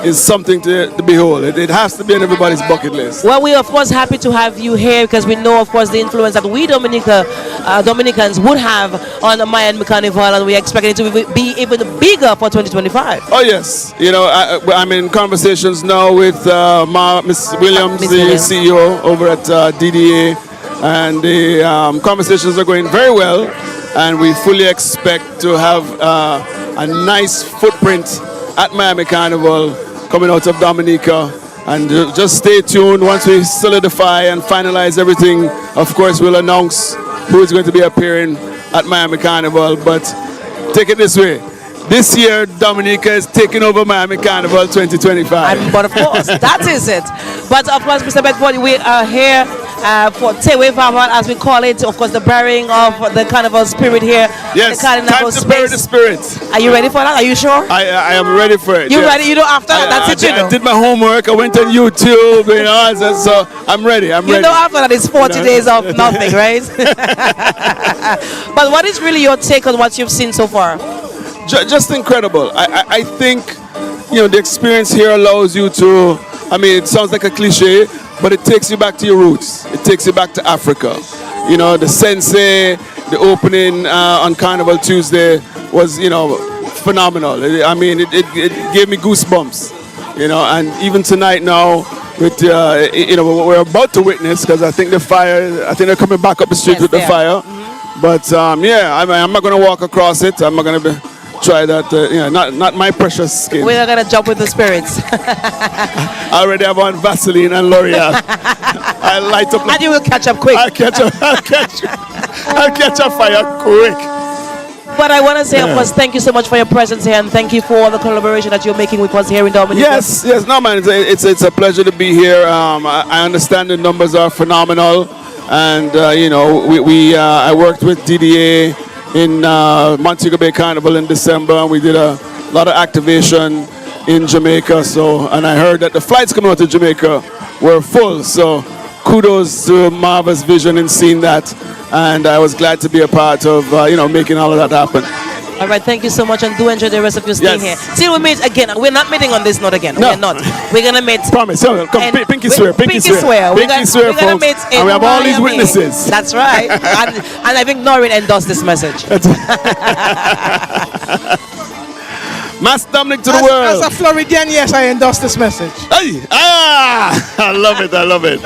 is something to behold. It has to be on everybody's bucket list. Well, we're of course happy to have you here because we know, of course, the influence that we Dominicans would have on the Miami Carnival, and we're expecting it to be even bigger for 2025. Oh yes, I'm in conversations now with Miss Williams, the CEO over at DDA, and the conversations are going very well, and we fully expect to have a nice footprint at Miami Carnival coming out of Dominica. And just stay tuned. Once we solidify and finalize everything, of course we'll announce who is going to be appearing at Miami Carnival. But take it this way, this year Dominica is taking over Miami Carnival 2025. But of course, that is it. But of course, Mr. Bedford, we are here for Tèyway Vaval, as we call it. Of course, the burying of the carnival spirit here. Yes, the carnival time to bury the spirit. Are you ready for that? Are you sure? I am ready for it. You ready? After that, that's it, I did my homework. I went on YouTube, so I'm ready. I'm ready. After that, it's 40 days of nothing, right? But what is really your take on what you've seen so far? Just incredible. I think, the experience here allows you to, it sounds like a cliche, but it takes you back to your roots. It takes you back to Africa. The sensei, the opening on Carnival Tuesday was, phenomenal. It gave me goosebumps, and even tonight now, with, what we're about to witness, because I think they're coming back up the street with the fire. Mm-hmm. But, I'm not going to walk across it. I'm not going to try that, not my precious skin. We're going to jump with the spirits. I already have on Vaseline and L'Oreal. I light up. And you will catch up quick. I'll catch a fire quick. But I want to say, of course, thank you so much for your presence here, and thank you for the collaboration that you're making with us here in Dominica. Yes, no man, it's a pleasure to be here. I understand the numbers are phenomenal, and I worked with DDA in Montego Bay Carnival in December, and we did a lot of activation in Jamaica. And I heard that the flights coming out of Jamaica were full. So kudos to Marva's vision in seeing that, and I was glad to be a part of making all of that happen. All right, thank you so much, and do enjoy the rest of your stay here. Till we meet again. We're not meeting on this note again. No. We're not. We're gonna meet. Promise. Come, pinky swear. Pinky swear. We're gonna folks. meet in And we have all these Miami. witnesses. That's right. and I think Noreen endorsed this message. Mass Dominic to the world. As a Floridian, yes, I endorse this message. Hey, I love it.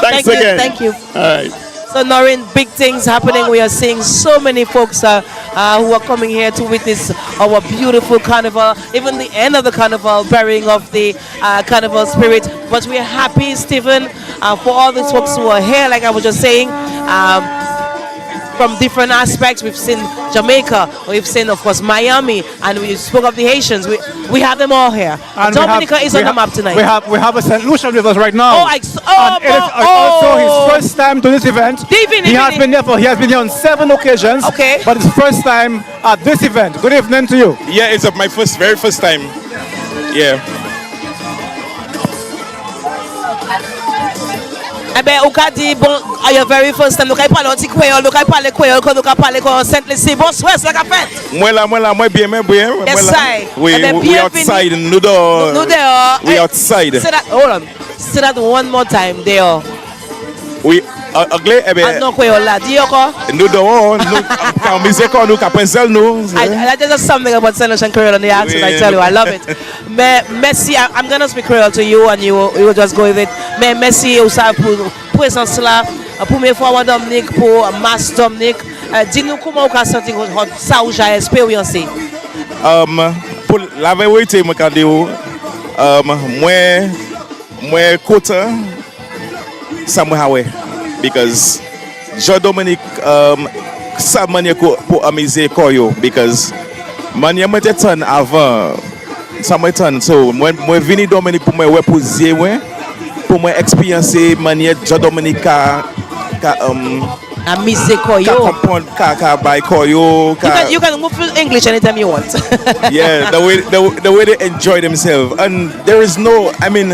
Thanks again. Thank you. All right. So Noreen, big things happening. We are seeing so many folks who are coming here to witness our beautiful carnival, even the end of the carnival, burying of the carnival spirit. But we are happy, Stephen, for all these folks who are here, like I was just saying. from different aspects. We've seen Jamaica, we've seen, of course, Miami, and we spoke of the Haitians. We have them all here. And Dominica is on the map tonight. We have a St. Lucian with us right now. Oh, And it is also his first time to this event. He has been here on 7 occasions. Okay. But it's first time at this event. Good evening to you. Yeah, it's my very first time. Yeah. Eh bien, au cas dit, bon, your very first time, nous allons parler de créole, nous allons parler créole, nous allons parler de Saint-Lucie. Bonsoir, c'est la fête. Moi bien. Yes, sir. We outside, nous dehors. We outside. Say that, hold on. Say that one more time, there. We anglais, eh bien. Non, créole là, dis encore. Nous dehors, quand musique, nous capensel nous. There's just something about Saint Lucian Creole on the accent, I tell you, I love it. Merci, I'm going to speak Creole to you and you will just go with it. Mais merci aussi pour présence là, pour mes frères Dominique, pour Mas Dominique. Dis-nous comment vous avez senti ça ou j'ai expérimenté. Pour la vérité, moi, quand moi, côté, ça me hawe. Because Jean Dominique, ça manière pour amuser koyo. Because manière moi t'étonne avant, ça m'étonne. So moi vini Dominique pour moi reposer pour moi expériencer manière Jean Dominique amuser koyo. Ka by koyo. You can move to English anytime you want. Yeah, the way they enjoy themselves, and there is no, I mean,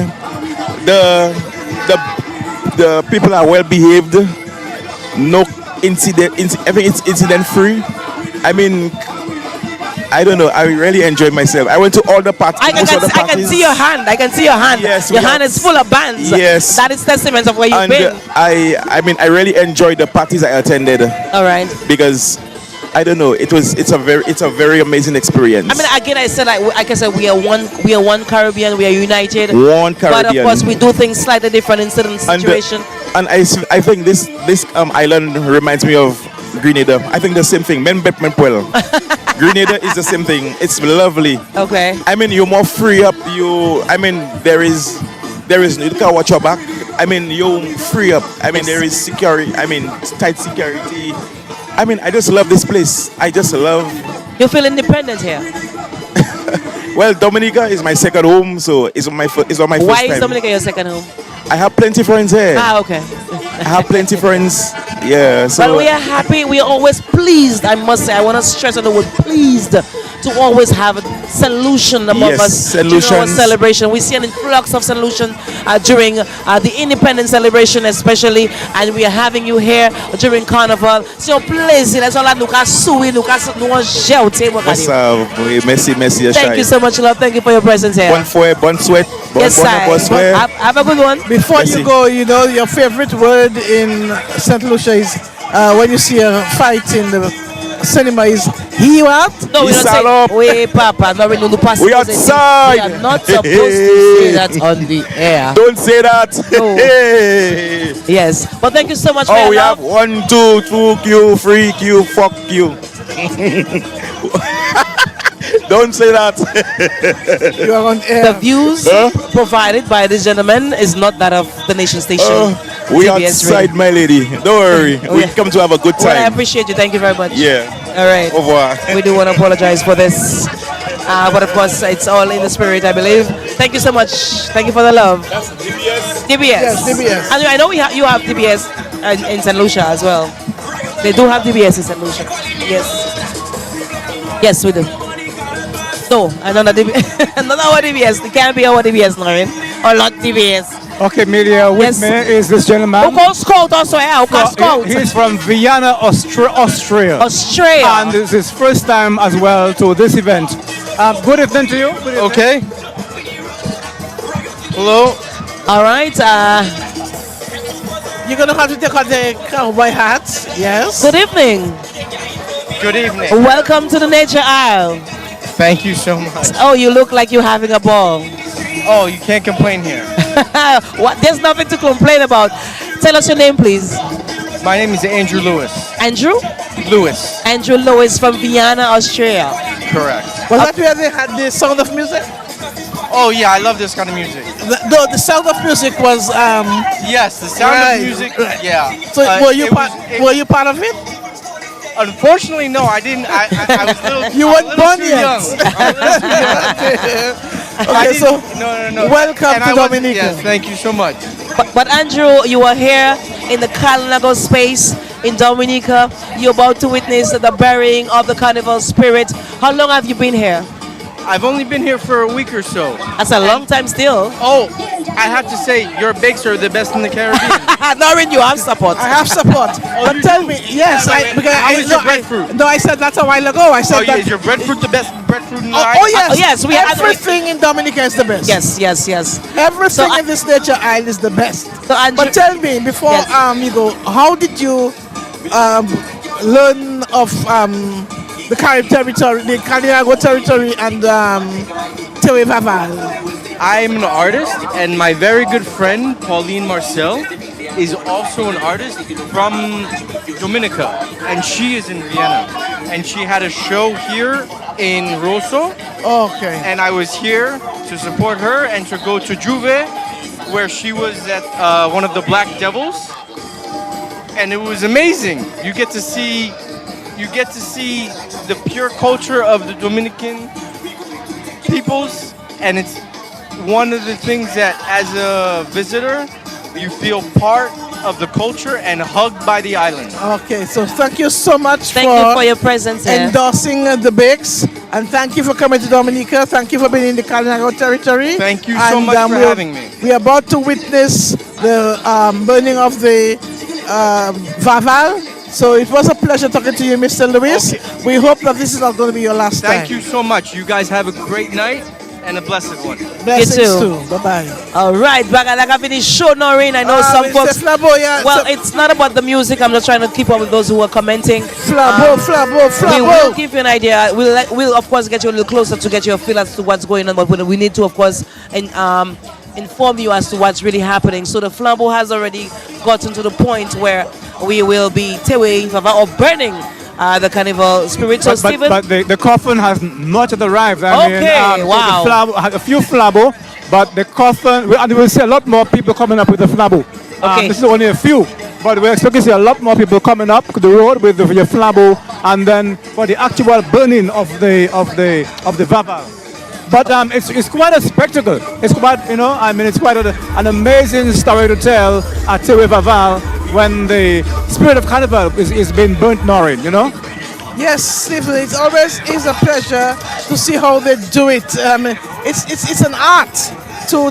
the people are well behaved, no incident, everything is incident free. I mean, I don't know. I really enjoyed myself. I went to all the parties. I can see your hand. I can see your hand. Yes, your hand is full of bands. Yes, that is testament of where you've been. I mean, I really enjoyed the parties I attended. All right. Because I don't know. It's a very amazing experience. I mean, again, I said like I said, we are one Caribbean. We are united. One Caribbean. But of course, we do things slightly different in certain situations. And I think this island reminds me of Grenada. I think the same thing. Grenada is the same thing. It's lovely. Okay. I mean, you're more free up. I mean, there is you can watch your back. I mean, you're free up. I mean, there is security. I mean, tight security. I mean, I just love this place. I just love. You feel independent here? Well, Dominica is my second home, so it's on my first time. Why is Dominica your second home? I have plenty of friends here. Ah, okay. I have plenty of friends. Yeah. So. But we are happy. We are always pleased. I must say, I want to stress on the word pleased to always have a solution among us during our celebration. We see an influx of solution during the independence celebration, especially, and we are having you here during Carnival. So please, let's all Merci. Thank you so much, love. Thank you for your presence here. Bon sweat. Yes, sir. Have a good one. Before you go, you know, your favorite word in St. Lucia is when you see a fight in the cinema is he what? No, we don't say. Wait, Papa. No, we outside. We are not supposed to say that on the air. Don't say that. No. Yes, but thank you so much. Oh, we have 1, 2, 2Q, 3Q, fuck you. Don't say that. You are on air. The views provided by this gentleman is not that of the nation station. We outside, my lady. Don't worry. We come to have a good time. Well, I appreciate you. Thank you very much. Yeah. All right. Au revoir. We do want to apologize for this. But of course, it's all in the spirit, I believe. Thank you so much. Thank you for the love. That's DBS. DBS. Yes, DBS. And I know you have DBS in St. Lucia as well. They do have DBS in St. Lucia. Yes, we do. No, another DBS. Another DBS. It can't be our DBS, Lauren. Or not DBS. Okay, Melia, with me is this gentleman. Who calls Scout also here? Who calls Scout? He's from Vienna, Austria. And this is his first time as well to this event. Good evening to you. Okay. Hello. All right. You're going to have to take out the cowboy hats. Yes. Good evening. Good evening. Welcome to the Nature Isle. Thank you so much. Oh, you look like you're having a ball. Oh, you can't complain here. What? There's nothing to complain about. Tell us your name, please. My name is Andrew Lewis. Andrew? Lewis. Andrew Lewis from Vienna, Austria. Correct. Was that where they had the Sound of Music? Oh yeah, I love this kind of music. The Sound of Music was yes, the Sound of Music. Yeah. So were you part of it? Unfortunately, no, I didn't. I was a little. You I'm a weren't little born too yet. young. I'm a little too young. Okay, so No. welcome And to I wasn't- Dominica. Yes, thank you so much. But Andrew, you are here in the Carnival space in Dominica. You're about to witness the burying of the carnival spirit. How long have you been here? I've only been here for a week or so. That's a long time still. Oh, I have to say, your bakes are the best in the Caribbean. Noreen, you have support. I have support. But you tell do? me, yes, How is your breadfruit? No, I said that a while ago. I said Oh, yeah, that. is your breadfruit the best breadfruit in the Oh, island? yes. yes, we had- everything in Dominica is the best. Yes. Everything So in this nature island is the best. So Andrew, But tell me, before Yes. you go, how did you learn of the Carib territory, the Carniago territory, and Tèyway Vaval? I'm an artist, and my very good friend Pauline Marcel is also an artist from Dominica, and she is in Vienna, and she had a show here in Rosso, Okay. and I was here to support her and to go to Juve, where she was at one of the Black Devils, and it was amazing. You get to see the pure culture of the Dominican peoples, and it's one of the things that as a visitor you feel part of the culture and hugged by the island. Okay, so thank you so much thank you for your presence here. endorsing the bakes, and thank you for coming to Dominica. Thank you for being in the Carniago territory. Thank you so much for having me. We're about to witness the burning of the Vaval. So it was a pleasure talking to you, Mr. Lewis. Okay. We hope that this is not going to be your last time. Thank you so much. You guys have a great night and a blessed one. Blessings You too. Bye-bye. All right, Baga finished show, Noreen. I know some Mr. folks. Flamboyant. Well, it's not about the music. I'm just trying to keep up with those who are commenting. Flambeau. We will give you an idea. We'll of course get you a little closer to get you a feel as to what's going on. But we need to, of course, inform you as to what's really happening. So the flambeau has already gotten to the point where we will be Tèyway Vaval or burning the carnival spirit. So Stephen, But the coffin has not yet arrived. Okay, so wow. The flambeau had a few flambeau, but the coffin, and we'll see a lot more people coming up with the flambeau. Okay. This is only a few, but we're expecting to see a lot more people coming up the road with the flambeau, and then for the actual burning of the Vaval. But it's quite a spectacle. It's quite, it's quite an amazing story to tell at Tèyway Vaval when the spirit of carnival is being burnt, Noreen, Yes, Stephen, it always is a pleasure to see how they do it. It's an art to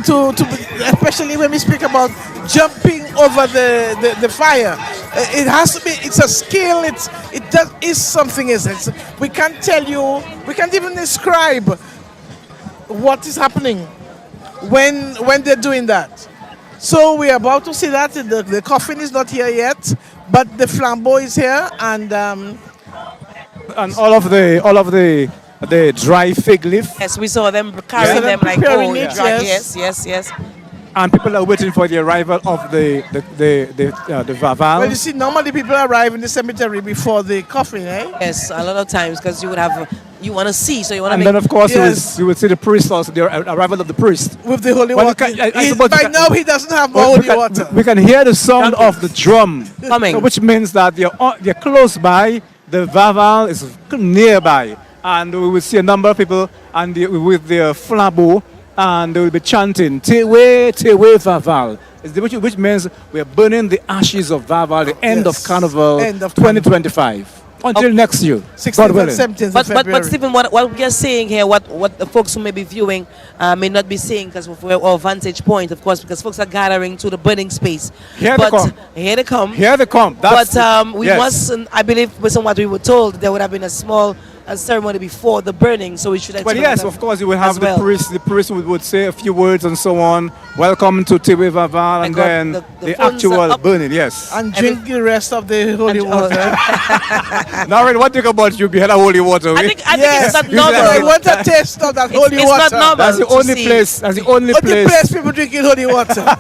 especially when we speak about jumping over the fire. It has to be. It's a skill. Is something. We can't tell you. We can't even describe what is happening when they're doing that. So we're about to see that the coffin is not here yet, but the flambeau is here, and all of the dry fig leaf, yes, we saw them carrying them like preparing it, dry- yes. yes. and people are waiting for the arrival of the Vaval. well, you see, normally people arrive in the cemetery before the coffin, eh? Yes, a lot of times because you want to see, so you want to And make. then, of course, Yes. you will see the priest also, the arrival of the priest. With the holy Well, water. I suppose By now he doesn't have more we holy can, water. we can hear the sound of the drum Coming. which means that you're close by. The Vaval is nearby, and we will see a number of people with their flambeau, and they will be chanting Tèyway Vaval, which means we are burning the ashes of Vaval, the end of Yes. Carnival End of 2025. Until next year, 16th God and willing. 17th of But February. Stephen, what we are saying here, what the folks who may be viewing may not be seeing because of our vantage point, of course, because folks are gathering to the burning space. Here they come. Here they come. Here they come. But we yes. must, I believe, based on what we were told, there would have been a small ceremony before the burning, so we should. Well, yes, of course, you will have as well. the priest. The priest would say a few words and so on. Welcome to Tèyway Vaval, and God, then the the phones are actual up. burning. Yes. and drink the rest of the holy water. Now, what do you think about you behind holy water? I think Yes, it's not you said- I normal. want a taste of that holy It's water. not normal. That's the to only see. place. That's the only But the place. place people drinking holy water.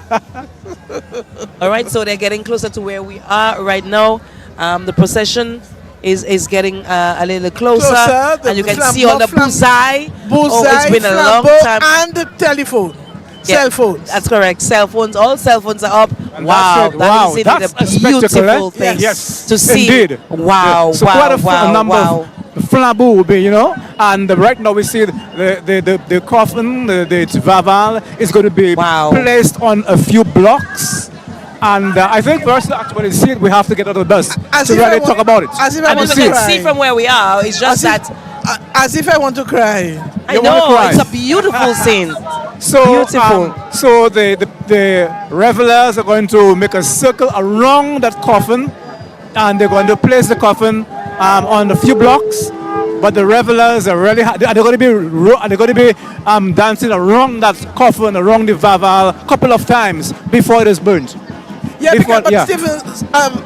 All right, so they're getting closer to where we are right now. The procession is getting a little closer, Closer, and you can flambeau, see on the bullseye. Oh, it's been a long flambeau, time. and the telephone. Yeah, Cell phones. That's correct. Cell phones. All cell phones are up. Wow, That's it. that Wow, is indeed that's a a spectacle, beautiful eh? thing Yes, to see. indeed. Wow, So wow, quite a wow, number wow. of flambeaux will be, you know, and right now we see the coffin, the Vaval is going to be placed on a few blocks. And I think for us to actually see it, we have to get out of the bus to really talk about it. As if I I mean, want we to can cry. see from where we are. It's just that As if I want to cry. I You wanna know cry? it's a beautiful scene. So, Beautiful. So the revelers are going to make a circle around that coffin, and they're going to place the coffin on a few blocks. But the revelers are really they're going to be dancing around that coffin, around the Vaval, a couple of times before it is burnt. Yeah, Before- but yeah. Stephen,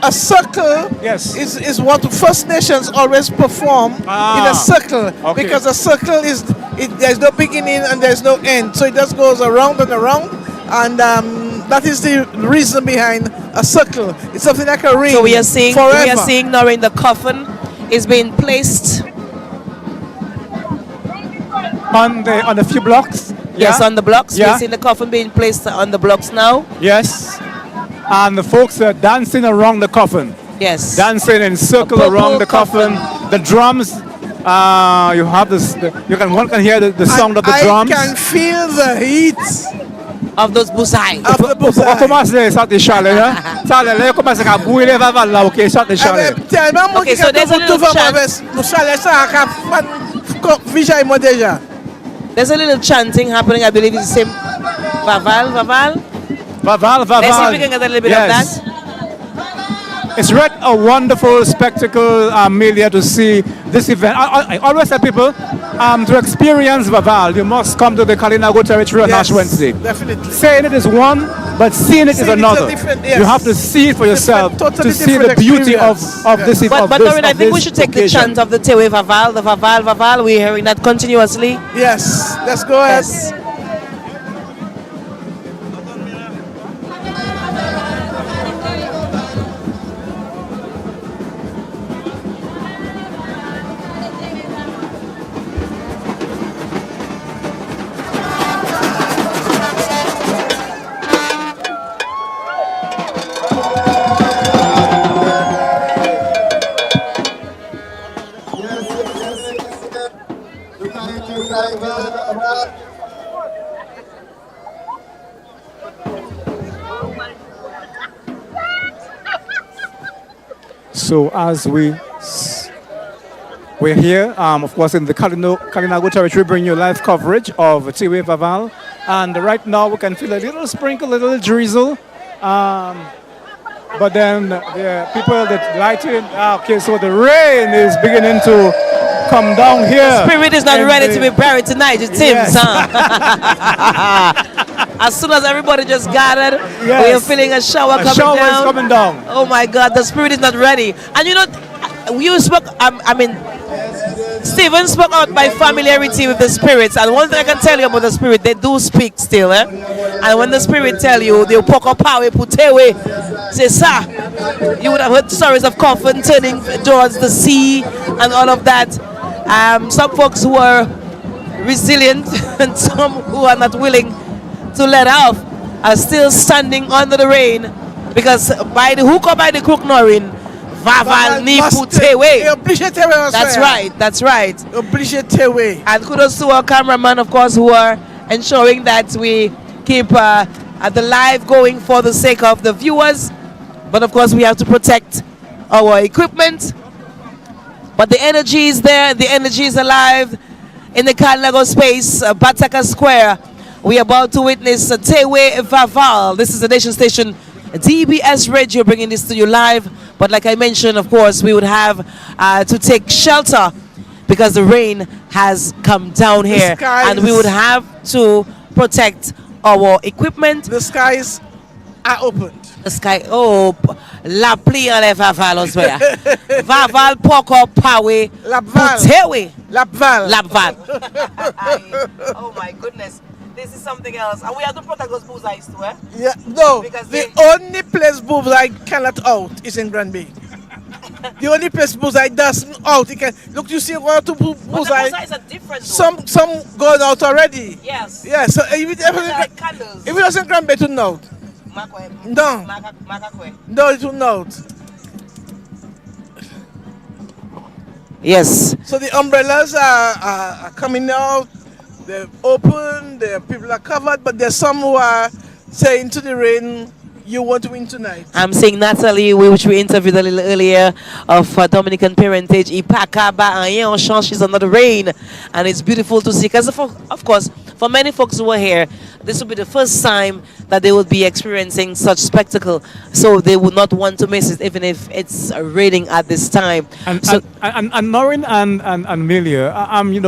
a circle is what First Nations always perform in a circle. Okay. Because a circle there's no beginning and there's no end. So it just goes around and around. And that is the reason behind a circle. It's something like a ring. So we are seeing forever. now in the coffin is being placed on a few blocks. Yes, Yeah? on the blocks. Yeah. We're seeing the coffin being placed on the blocks now. Yes. And the folks are dancing around the coffin. Yes. Dancing in circle purple around the coffin. The drums. You have this. One can hear the sound of the drums. I can feel the heat of those busai. Of the Pourquoi busai. commencer ça des chalets hein? Ça là commence à brûler Vaval là, OK, ça des chalets. Tellement moi Okay, qui so there's a little chant. déjà. There's a little chanting happening. I believe it's the same. Vaval. Vaval. Let's see if we can get a little bit of that. It's really a wonderful spectacle, Amelia, to see this event. I always tell people, to experience Vaval, you must come to the Kalinago territory on Ash Wednesday. Definitely. Saying it is one, but seeing it is another. You have to see it for yourself Totally to see the different beauty experience. of this event. But Noreen, I think we should take the chant of the Tèyway Vaval, the Vaval. We're hearing that continuously. Yes, let's go ahead. Yes. So as we're here, of course, in the Kalinago territory, bringing you live coverage of Tèyway Vaval. And right now we can feel a little sprinkle, a little drizzle. But then the people that lighting, okay, so the rain is beginning to come down here. The spirit is not And ready to be buried tonight. It seems, huh? As soon as everybody just gathered, we are feeling a shower coming shower down. is coming down. Oh my God, the spirit is not ready. And you know, you spoke, Stephen spoke about my familiarity with the spirits. And one thing I can tell you about the spirit, they do speak still. And when the spirit tell you, they'll poke up power, put away. Say, sir, you would have heard stories of coffin turning towards the sea and all of that. Some folks who are resilient and some who are not willing to let off are still standing under the rain because by the hook or by the crook, Noreen, Vaval ni Tèyway. That's right. And kudos to our cameraman, of course, who are ensuring that we keep the live going for the sake of the viewers. But of course, we have to protect our equipment. But the energy is there, the energy is alive in the Kalinago space, Bataka Square. We are about to witness Tèyway Vaval. This is the nation station DBS Radio bringing this to you live. But like I mentioned, of course, we would have to take shelter because the rain has come down here. And we would have to protect our equipment. The skies are opened. The sky, la pli en le Vaval oswea. Vaval poko pawe Tèyway. Lapval. Oh my goodness. This is something else. And we have to protect those bullseyes too, eh? Yeah, no. Because the only place bullseye cannot out is in Grand Bay. The only place bullseye doesn't out. It can look. You see one or two bullseye. But the bullseyes are different. Some gone out already. Yes. Yeah. So if it like candles. if it doesn't Grand Bay to out. No. No, it will not. Yes. So the umbrellas are coming out. They're open. People are covered, but there's some who are saying to the rain, "You want to win tonight." I'm seeing Natalie, which we interviewed a little earlier, of Dominican parentage. She's under the rain, and it's beautiful to see. Because of course, for many folks who are here, this will be the first time that they will be experiencing such spectacle. So they would not want to miss it, even if it's raining at this time. And Noreen and Amelia,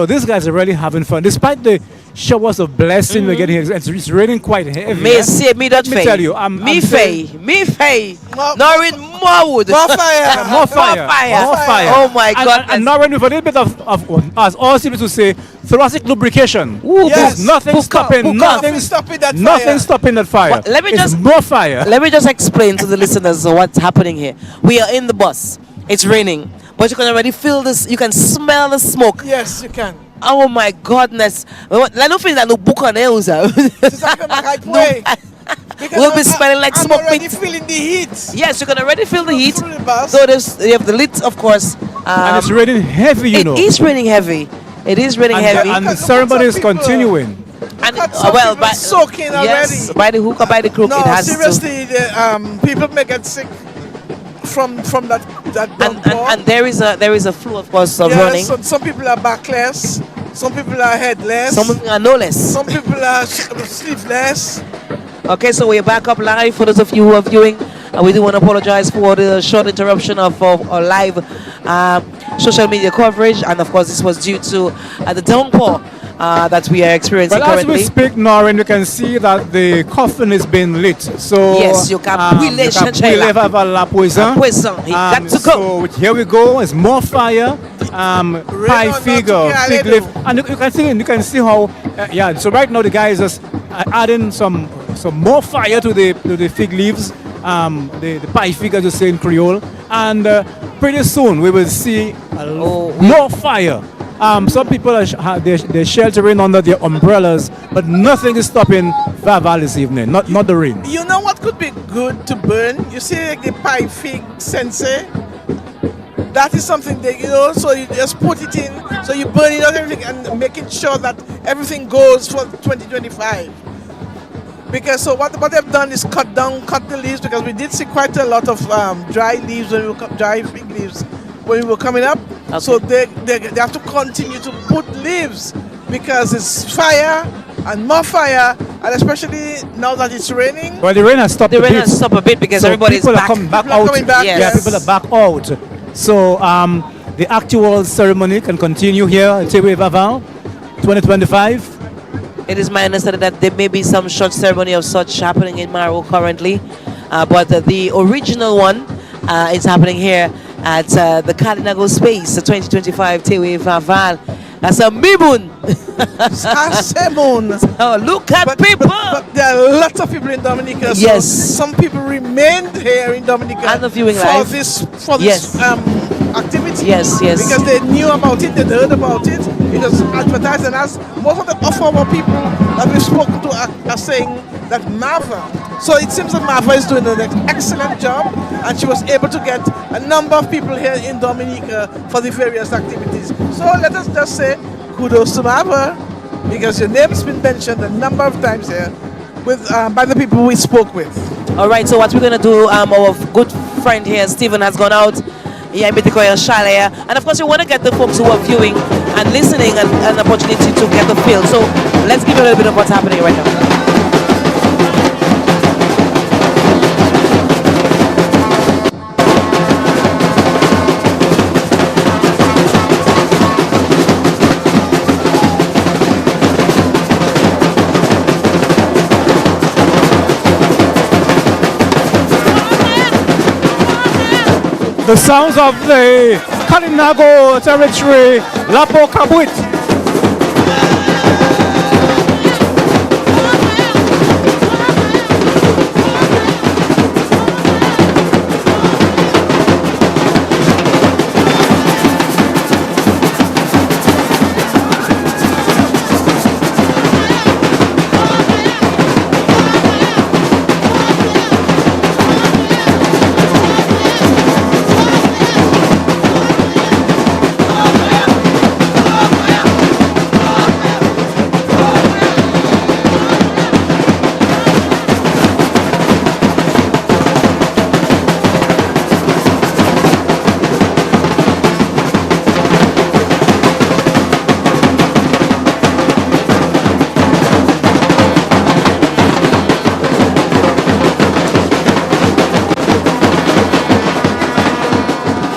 these guys are really having fun. Despite the showers of blessing we're getting here, it's raining quite heavy. Me tell you, me fay. Noreen Morwood. More fire. More fire. Oh my God. And Noreen with a little bit of as all seems to say, thoracic lubrication. Yes. Nothing stopping. Nothing stopping that fire. Nothing stopping that fire. Well, let me It's just- more fire. Let me just explain to the listeners what's happening here. We are in the bus. It's raining, but you can already feel this. You can smell the smoke. Yes, you can. Oh my goodness! Let no feel that no book on It's like a right way. Because We'll be smelling like I'm smoke already pit. feeling the heat. Yes, you can already feel the heat. Through the bus. So you have the lid, of course. And it's raining heavy, It is raining heavy. It is raining heavy. And the Look at ceremony is some people. continuing. And Got some people soaking yes, already. by the hook or by the crook, No, it has to. seriously, people may get sick from that And, downpour. and there is a flow, of course, of Yes, running. some people are backless. Some people are headless. Some are no less. Some people are sleeveless. Okay, so we're back up live for those of you who are viewing. We do want to apologize for the short interruption of our live social media coverage, and of course this was due to the downpour that we are experiencing Well, as currently. we speak, Noreen, you can see that the coffin is being lit. So Yes, you can brûler Tèyway Vaval la poison. He got to go. So here we go. It's more fire. Pie figure, fig leaf, and you can see how yeah. So right now the guys are adding some more fire to the fig leaves. The pie figure, to say in Creole, and pretty soon we will see more fire. Some people are they're sheltering under their umbrellas, but nothing is stopping Vaval this evening. Not the rain. You know what could be good to burn? You see, like the pie fig sensei. That is something that so you just put it in, so you burn it out everything and making sure that everything goes for 2025. Because so what they've done is cut the leaves, because we did see quite a lot of dry leaves when we were dry fig leaves when we were coming up. Okay. So they have to continue to put leaves, because it's fire and more fire, and especially now that it's raining. Well, the rain has stopped. The rain has stopped a bit because so everybody's people back. are coming back People are out. coming back, Yes. Yeah, people are back out. So the actual ceremony can continue here at Tèyway Vaval 2025. It is my understanding that there may be some short ceremony of such happening in Maro currently, but the original one is happening here at the Kalinago Space, the 2025 Tèyway Vaval. That's a mibun. Simon. Oh, look at people. But there are lots of people in Dominica. So Yes. some people remained here in Dominica And the viewing for live. this Yes. activity. Yes, yes. Because they knew about it, they'd heard about it. It was advertised, and as most of the our people that we've spoken to are saying that Marva. So it seems that Marva is doing an excellent job, and she was able to get a number of people here in Dominica for the various activities. So let us just say kudos to Marva, because your name's been mentioned a number of times here with by the people we spoke with. All right, so what we're going to do, our good friend here, Stephen, has gone out. Yeah, and of course, we want to get the folks who are viewing and listening an opportunity to get the feel. So let's give you a little bit of what's happening right now. The sounds of the Kalinago territory, Lapo Kabuit.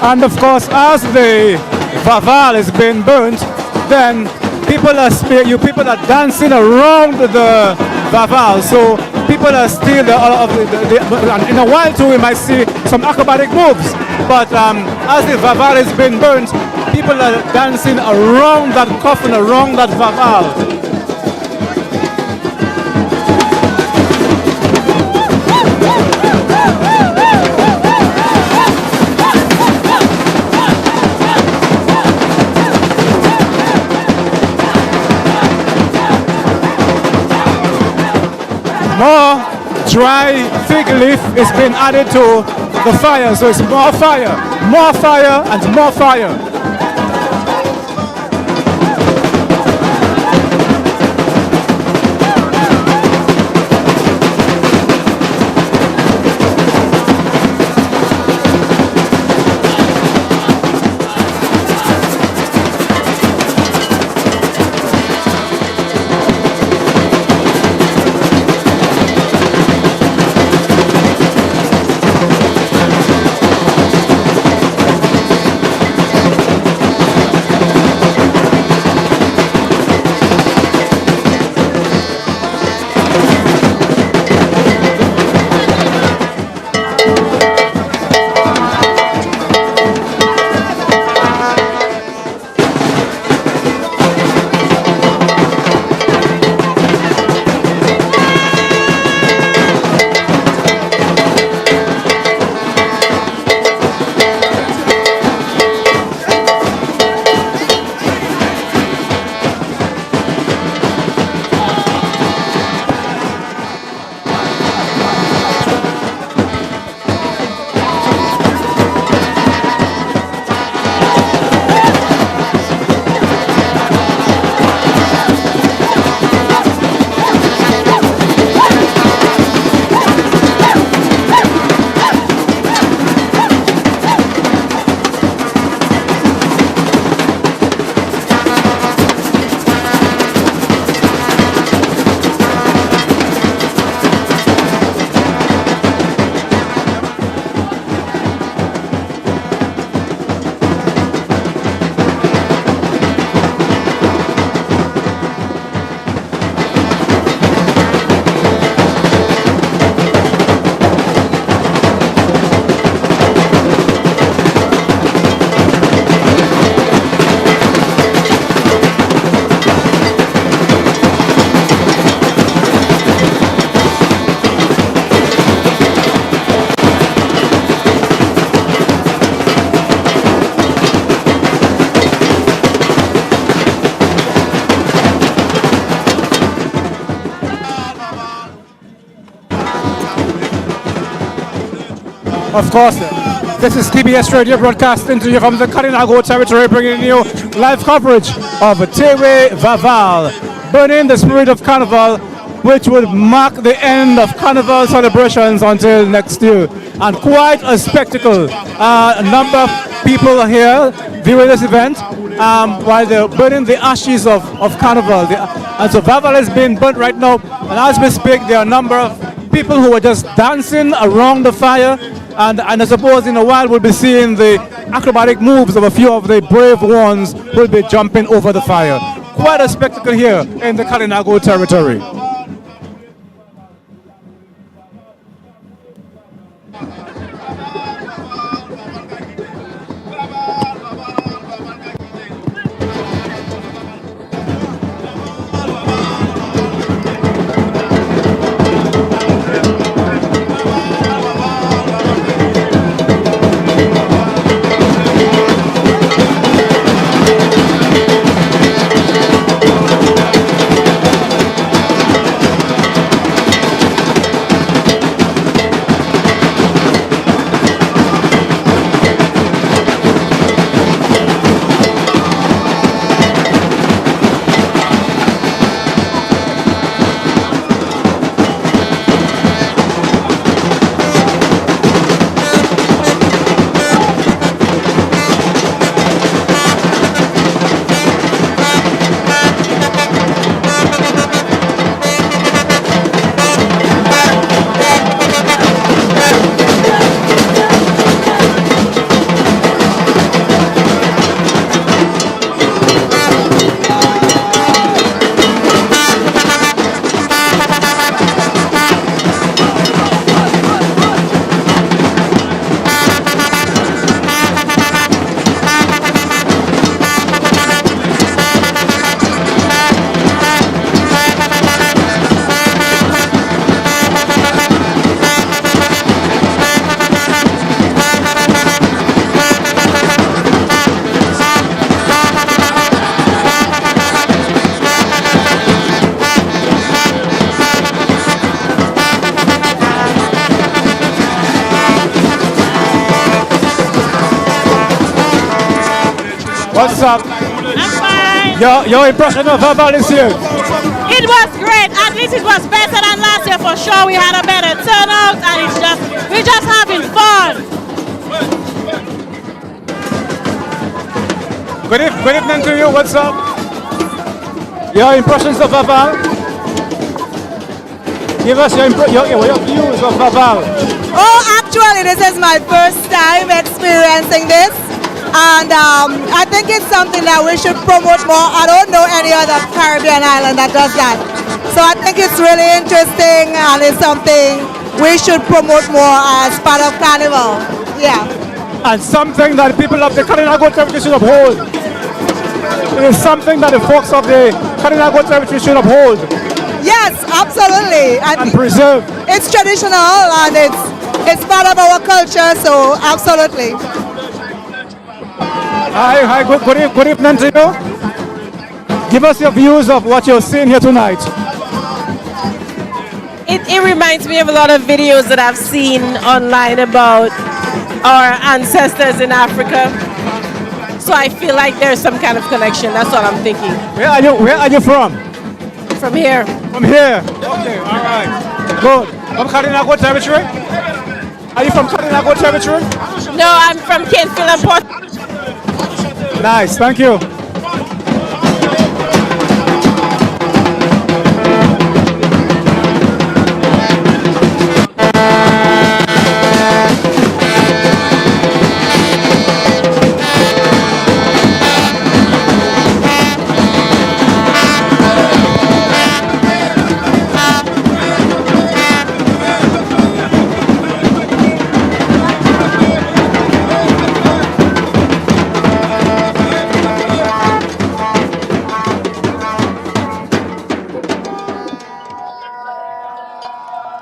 And of course, as the Vaval is being burnt, then people are dancing around the Vaval. So people are still in a while too we might see some acrobatic moves. But as the Vaval is being burnt, people are dancing around that coffin, around that Vaval. More dry fig leaf is being added to the fire, so it's more fire, and more fire. Of course, this is TBS Radio broadcasting to you from the Kalinago territory, bringing you live coverage of Tèyway Vaval, burning the spirit of Carnival, which would mark the end of Carnival celebrations until next year. And quite a spectacle. A number of people are here viewing this event while they're burning the ashes of Carnival. And so Vaval is being burnt right now. And as we speak, there are a number of people who are just dancing around the fire. And I suppose in a while we'll be seeing the acrobatic moves of a few of the brave ones who will be jumping over the fire. Quite a spectacle here in the Kalinago territory. What's up? I'm fine. Your impression of Vaval this year? It was great. At least it was better than last year for sure. We had a better turnout and we're just having fun. Good evening to you. What's up? Your impressions of Vaval? Give us your views of Vaval. Oh, actually, this is my first time experiencing this. And I think it's something that we should promote more. I don't know any other Caribbean island that does that. So I think it's really interesting and it's something we should promote more as part of Carnival. Yeah. And something that the people of the Kalinago territory should uphold. It is something that the folks of the Kalinago territory should uphold. Yes, absolutely. And preserve. It's traditional and it's part of our culture, so absolutely. Hi, good evening to you. Give us your views of what you're seeing here tonight. It reminds me of a lot of videos that I've seen online about our ancestors in Africa. So I feel like there's some kind of connection. That's what I'm thinking. Where are you from? From here. From here. Okay, all right. Good. From Kalinago territory? Are you from Kalinago territory? No, I'm from Kenfield and Port. Nice, thank you.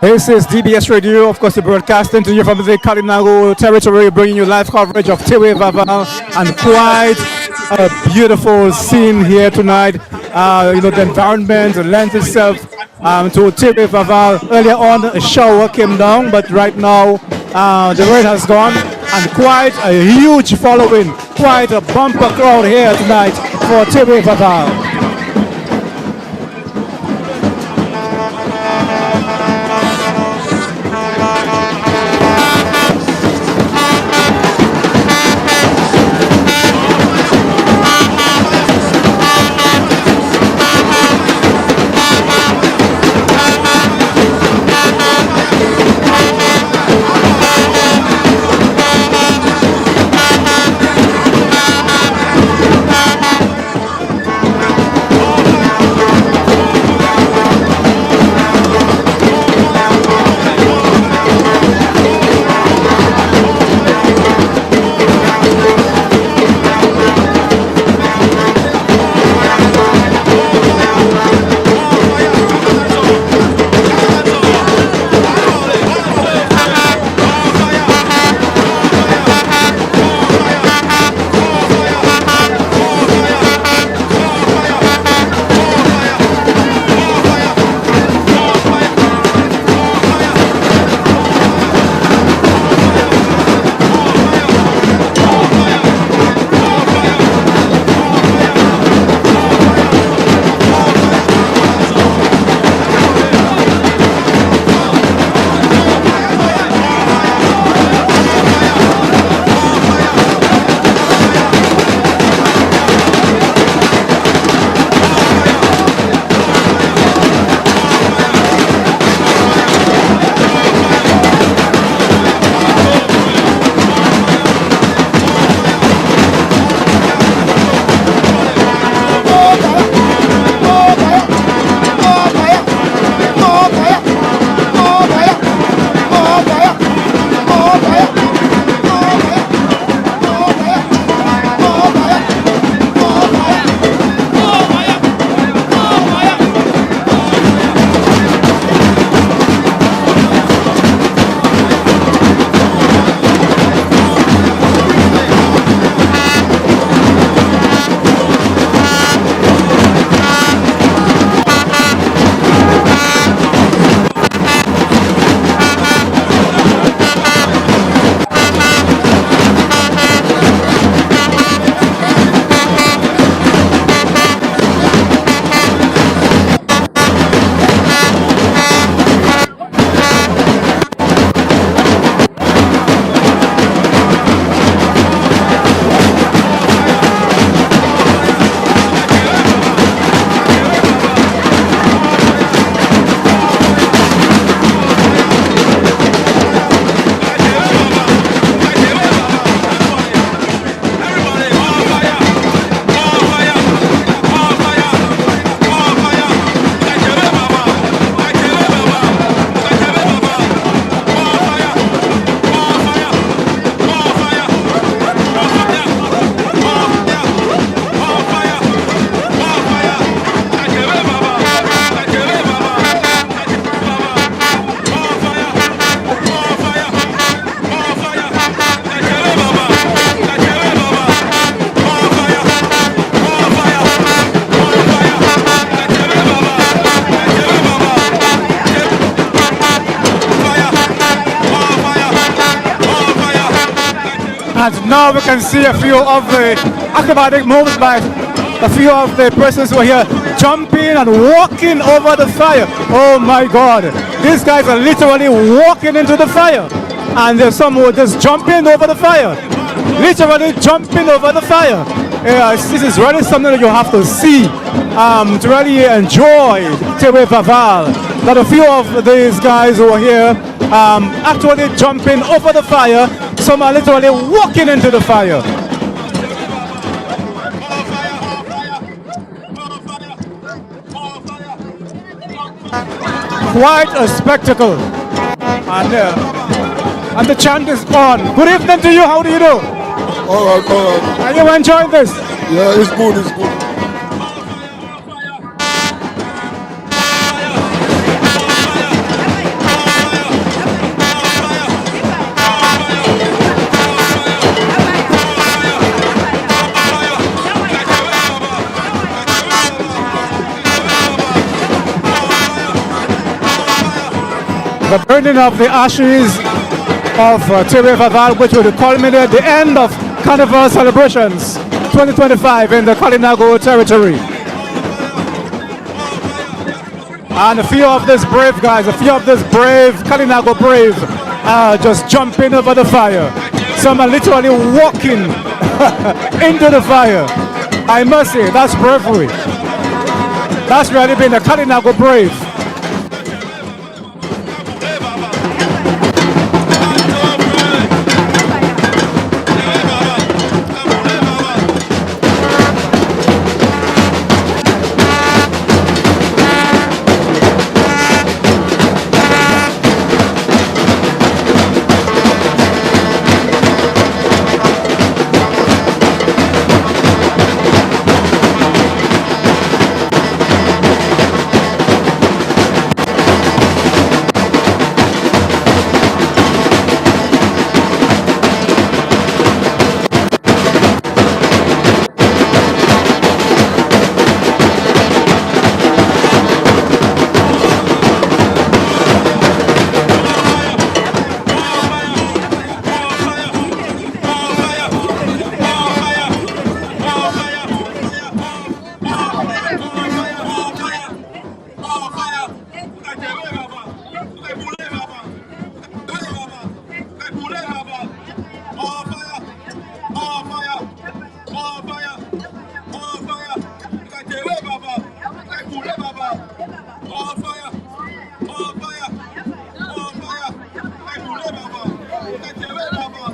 This is DBS Radio, of course, broadcasting to you from the Kalinago territory, bringing you live coverage of Tèyway Vaval, and quite a beautiful scene here tonight. The environment lends itself to Tèyway Vaval. Earlier on, a shower came down, but right now the rain has gone, and quite a huge following, quite a bumper crowd here tonight for Tèyway Vaval. And now we can see a few of the acrobatic moves by a few of the persons who are here jumping and walking over the fire. Oh my God, these guys are literally walking into the fire. And there's some who are just jumping over the fire. Literally jumping over the fire. This is really something that you have to see to really enjoy Tèyway Vaval. That a few of these guys who are here actually jumping over the fire. Some are literally walking into the fire. Quite a spectacle. And the chant is on. Good evening to you. How do you do? All right. Are you enjoying this? Yeah, it's good, it's good. The burning of the ashes of Tèyway Vaval, which will culminate the end of Carnival celebrations 2025 in the Kalinago territory. And a few of these brave guys, a few of these brave Kalinago brave are just jumping over the fire. Some are literally walking into the fire. I must say, that's bravery. That's really been a Kalinago brave.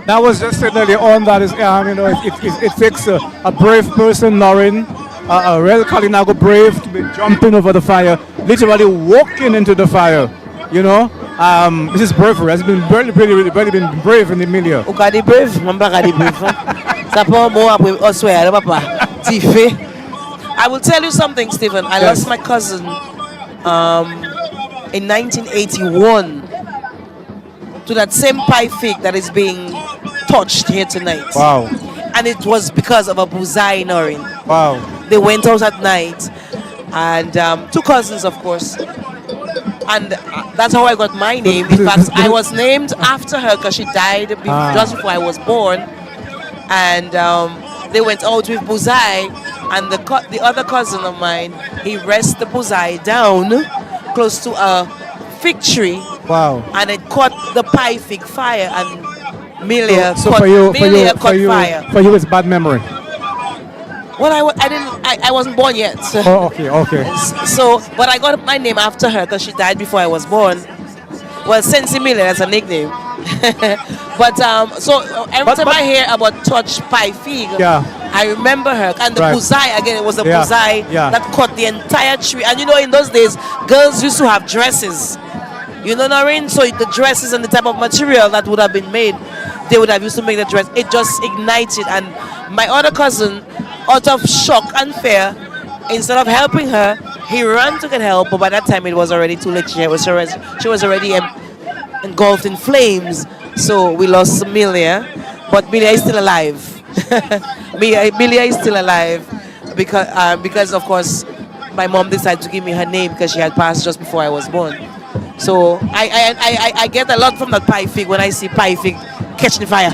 That was just said earlier on that is, it takes a brave person, Lauren, a real Kalinago brave to be jumping over the fire, literally walking into the fire. You know, this is bravery. Has been really been brave in the milieu. Ukadi brave, mambakadi brave. I will tell you something, Stephen. I lost my cousin in 1981 to that same pie fig that is being touched here tonight. Wow. And it was because of a buzai Norin. Wow. They went out at night and two cousins, of course. And that's how I got my name. In fact, I was named after her because she died just before I was born. And they went out with buzai, and the other cousin of mine, he rested the buzai down close to a fig tree. Wow. And it caught the pie fig fire, and Milia caught fire. For you, it's bad memory. Well, I wasn't born yet. Oh, okay. So, but I got my name after her because she died before I was born. Well, Sensi Milia, that's a nickname. But so every time I hear about touch pie fig, I remember her. And the buzai, again, it was the buzai that caught the entire tree. And you know, in those days, girls used to have dresses. You know, Noreen? So the dresses and the type of material that would have been made, they would have used to make the dress. It just ignited. And my other cousin, out of shock and fear, instead of helping her, he ran to get help. But by that time, it was already too late. She was already engulfed in flames. So we lost Milia. But Milia is still alive. Milia is still alive because, of course, my mom decided to give me her name because she had passed just before I was born. So I get a lot from that pie fig when I see pie fig catching fire.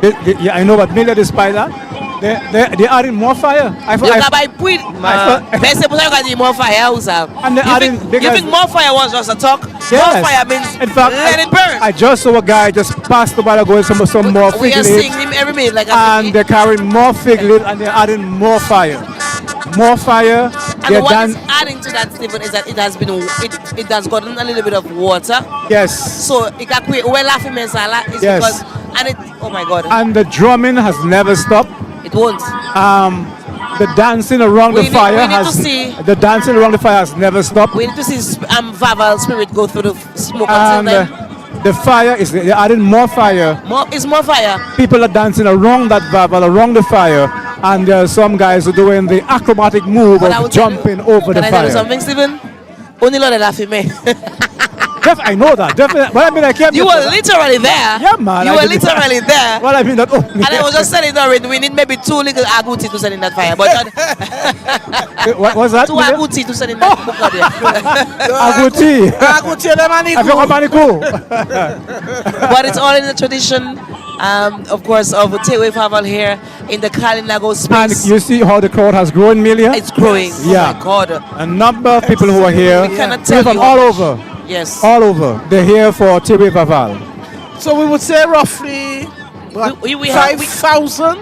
Yeah, I know, but Miller, despite that, they adding more fire. More fire, and they adding you think more fire was just a talk? Yes. More fire means in fact, let it burn. I just saw a guy just passed the while ago with some more fig We are leaves. seeing him every minute like And they're carrying more fig leaves and they're adding more fire. More fire. And what is adding to that, Stephen, is that it has gotten a little bit of water. Yes. So it can create laughing mensala is Yes. because oh my god. And the drumming has never stopped. It won't. The dancing around the fire has never stopped. We need to see Vaval spirit go through the smoke And until then. the fire they're adding more fire. It's more fire. People are dancing around that Vaval, around the fire, and there are some guys who are doing the acrobatic move of jumping over the Can I tell fire. you something, Stephen? Only Lord laughing me. I know that, definitely. But I mean, I can't. You were literally there. Yeah, man. You were literally there. Well, I mean, not only. And I was just telling Noreen, we need maybe 2 little aguti to send in that fire. But what was that? 2 aguti to send in that book. Aguti. But it's all in the tradition, of course, of Tèyway Vaval here in the Kalinago space. And you see how the crowd has grown, Milia? It's growing. Yeah. Oh my God. A number of people who are here. We cannot tell from you all how over. Yes. All over. They're here for Tèyway Vaval. So we would say roughly we have 5,000?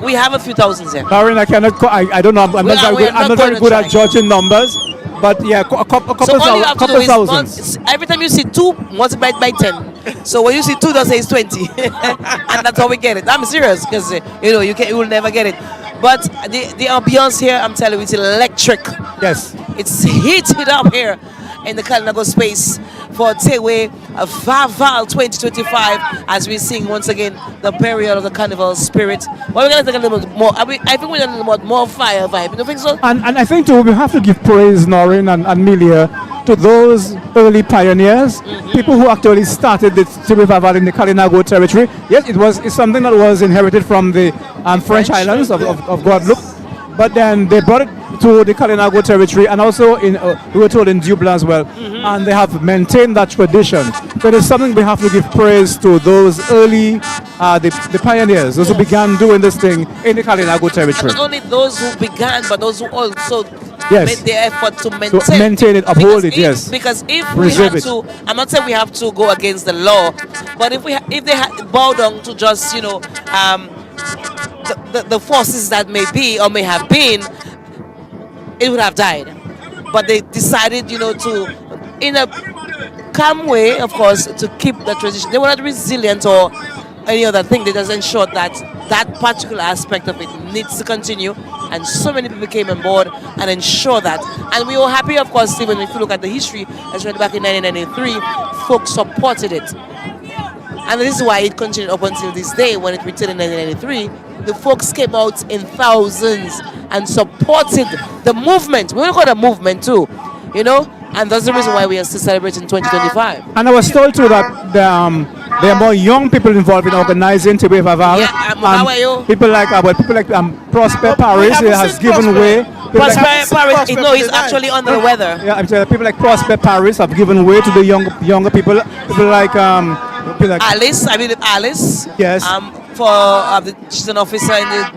We have a few thousands here. Lauren, I cannot. I don't know. I'm not very good at judging numbers. But yeah, a couple thousands. Every time you see 2, multiply by 10. So when you see 2, don't say it's 20. And that's how we get it. I'm serious, because you will never get it. But the ambience here, I'm telling you, it's electric. Yes. It's heated up here in the Kalinago space for Tèyway Vaval 2025 as we sing once again the period of the carnival spirit. Well, we're going to take a little bit more. I think we're going to talk more fire vibe. You don't think so? And I think too, we have to give praise, Noreen and Milia, to those early pioneers, people who actually started the Tèyway Vaval in the Kalinago territory. Yes, it's something that was inherited from the French islands of Guadeloupe, but then they brought it to the Kalinago territory, and also we were told in Dublin as well, and they have maintained that tradition. So there's something we have to give praise to those early, the pioneers, those who began doing this thing in the Kalinago territory. And not only those who began, but those who also Yes. made the effort to maintain it, uphold it, yes. Because if Preserve we have to, I'm not saying we have to go against the law, but if they bow down to just the forces that may be or may have been, it would have died. But they decided, to, in a calm way, of course, to keep the tradition. They were not resilient or any other thing. They just ensured that that particular aspect of it needs to continue. And so many people came on board and ensure that. And we were happy, of course, Stephen, if you look at the history, especially back in 1993, folks supported it. And this is why it continued up until this day. When it returned in 1993, the folks came out in thousands and supported the movement. We call it a movement too, and that's the reason why we are still celebrating 2025. And I was told too that there are more young people involved in organizing Tèyway Vaval. Yeah, how are you? People like Prosper Paris has given way. Prosper Paris, he's actually under the weather. Yeah, I'm saying people like Prosper Paris have given way to the younger people. People like Alice, I believe Alice. Yes. She's an officer in the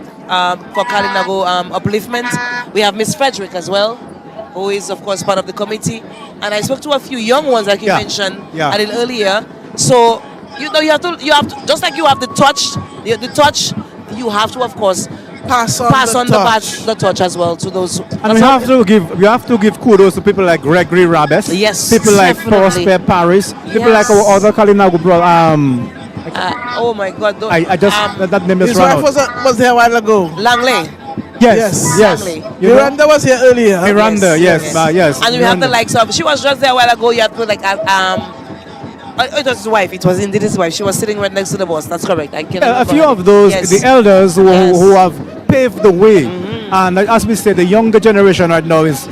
for Kalinago upliftment. We have Miss Frederick as well, who is of course part of the committee. And I spoke to a few young ones like you mentioned a little earlier. So you have to just like you have the touch, you have to of course pass on the torch as well to those. And we have to give kudos to people like Gregory Rabes. Yes. People like Prosper Paris. People like our other Kalinago oh my God! That name is his wife was there a while ago. Langley. Yes. Miranda was here earlier. Miranda, yes. And we have the likes of. She was just there a while ago. You have to it was his wife. It was indeed his wife. She was sitting right next to the boss. That's correct. I can. A few of those, the elders who have paved the way, and as we say, the younger generation right now is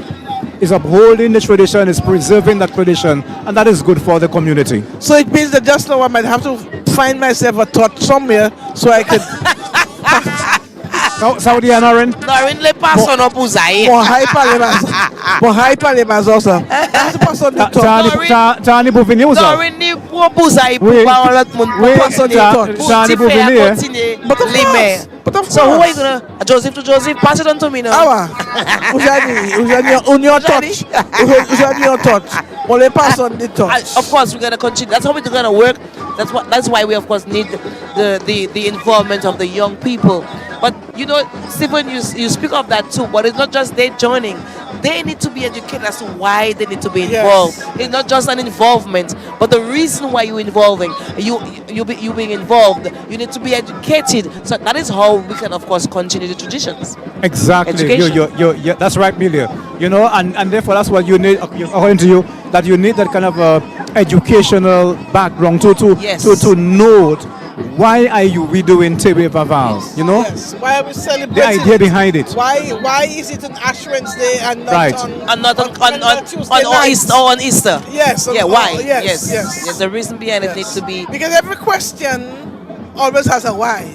upholding the tradition, is preserving that tradition, and that is good for the community. So it means that just now I might have to find myself a torch somewhere so I can. Saudi and Noreen le pass on up Uzai. More high palemas also. I have to pass on the torch. Noreen Pour bousaille, pour Oui. pas l'autre monde, Oui, pour passer ça, pour ça, t'y pour faire venir. continuer But of les course. mains. But of So who are course. you gonna, Joseph to Joseph, pass it on to me now. Awa, on your touch. On your touch. Only pass on the touch. Of course, we're gonna continue. That's how we're gonna work. That's why we of course need the involvement of the young people. But you know, Stephen, you speak of that too. But it's not just they joining. They need to be educated as to why they need to be involved. Yes. It's not just an involvement, but the reason why you're involving you being involved. You need to be educated. So that is how we can of course continue the traditions. Exactly. Education. That's right, Milia. You know, and therefore that's what you need, according to you, that you need that kind of educational background to know why are we doing Tèyway Vaval. You know, Yes. Why are we the celebrating? idea behind it. Why is it an Ash Wednesday and not Right. on And not on Tuesday night? Easter or on Easter. Yes. Yeah, why? Yes. The reason behind it needs to be Because every question always has a why.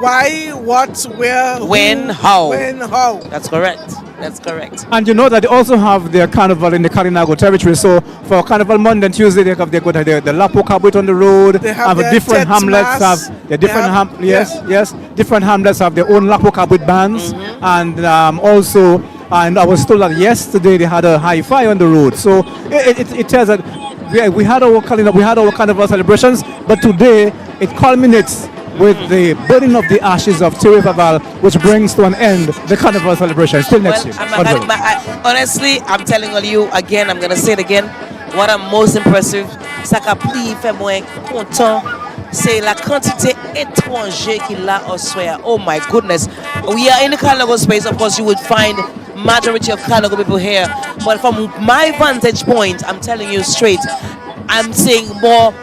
Why, what, where, when, who, how. When, how. That's correct. That's correct. And you know that they also have their carnival in the Kalinago territory. So for Carnival Monday and Tuesday, they got the Lapo Kabut on the road. They have their different Tets hamlets Mass. have the different They have- yes. Different hamlets have their own Lapo Kabut bands, and also. And I was told that yesterday they had a hi-fi on the road. So it tells that we had our carnival celebrations, but today it culminates with the burning of the ashes of Tèyway Vaval, which brings to an end the carnival celebration. Still next year. Honestly, I'm telling you again, I'm going to say it again. What I'm most impressive, ça qu'a pris fait moi content, c'est la quantité étrangère qu'il a au soir. Oh my goodness. We are in the carnival space. Of course, you would find majority of carnival people here. But from my vantage point, I'm telling you straight, I'm seeing more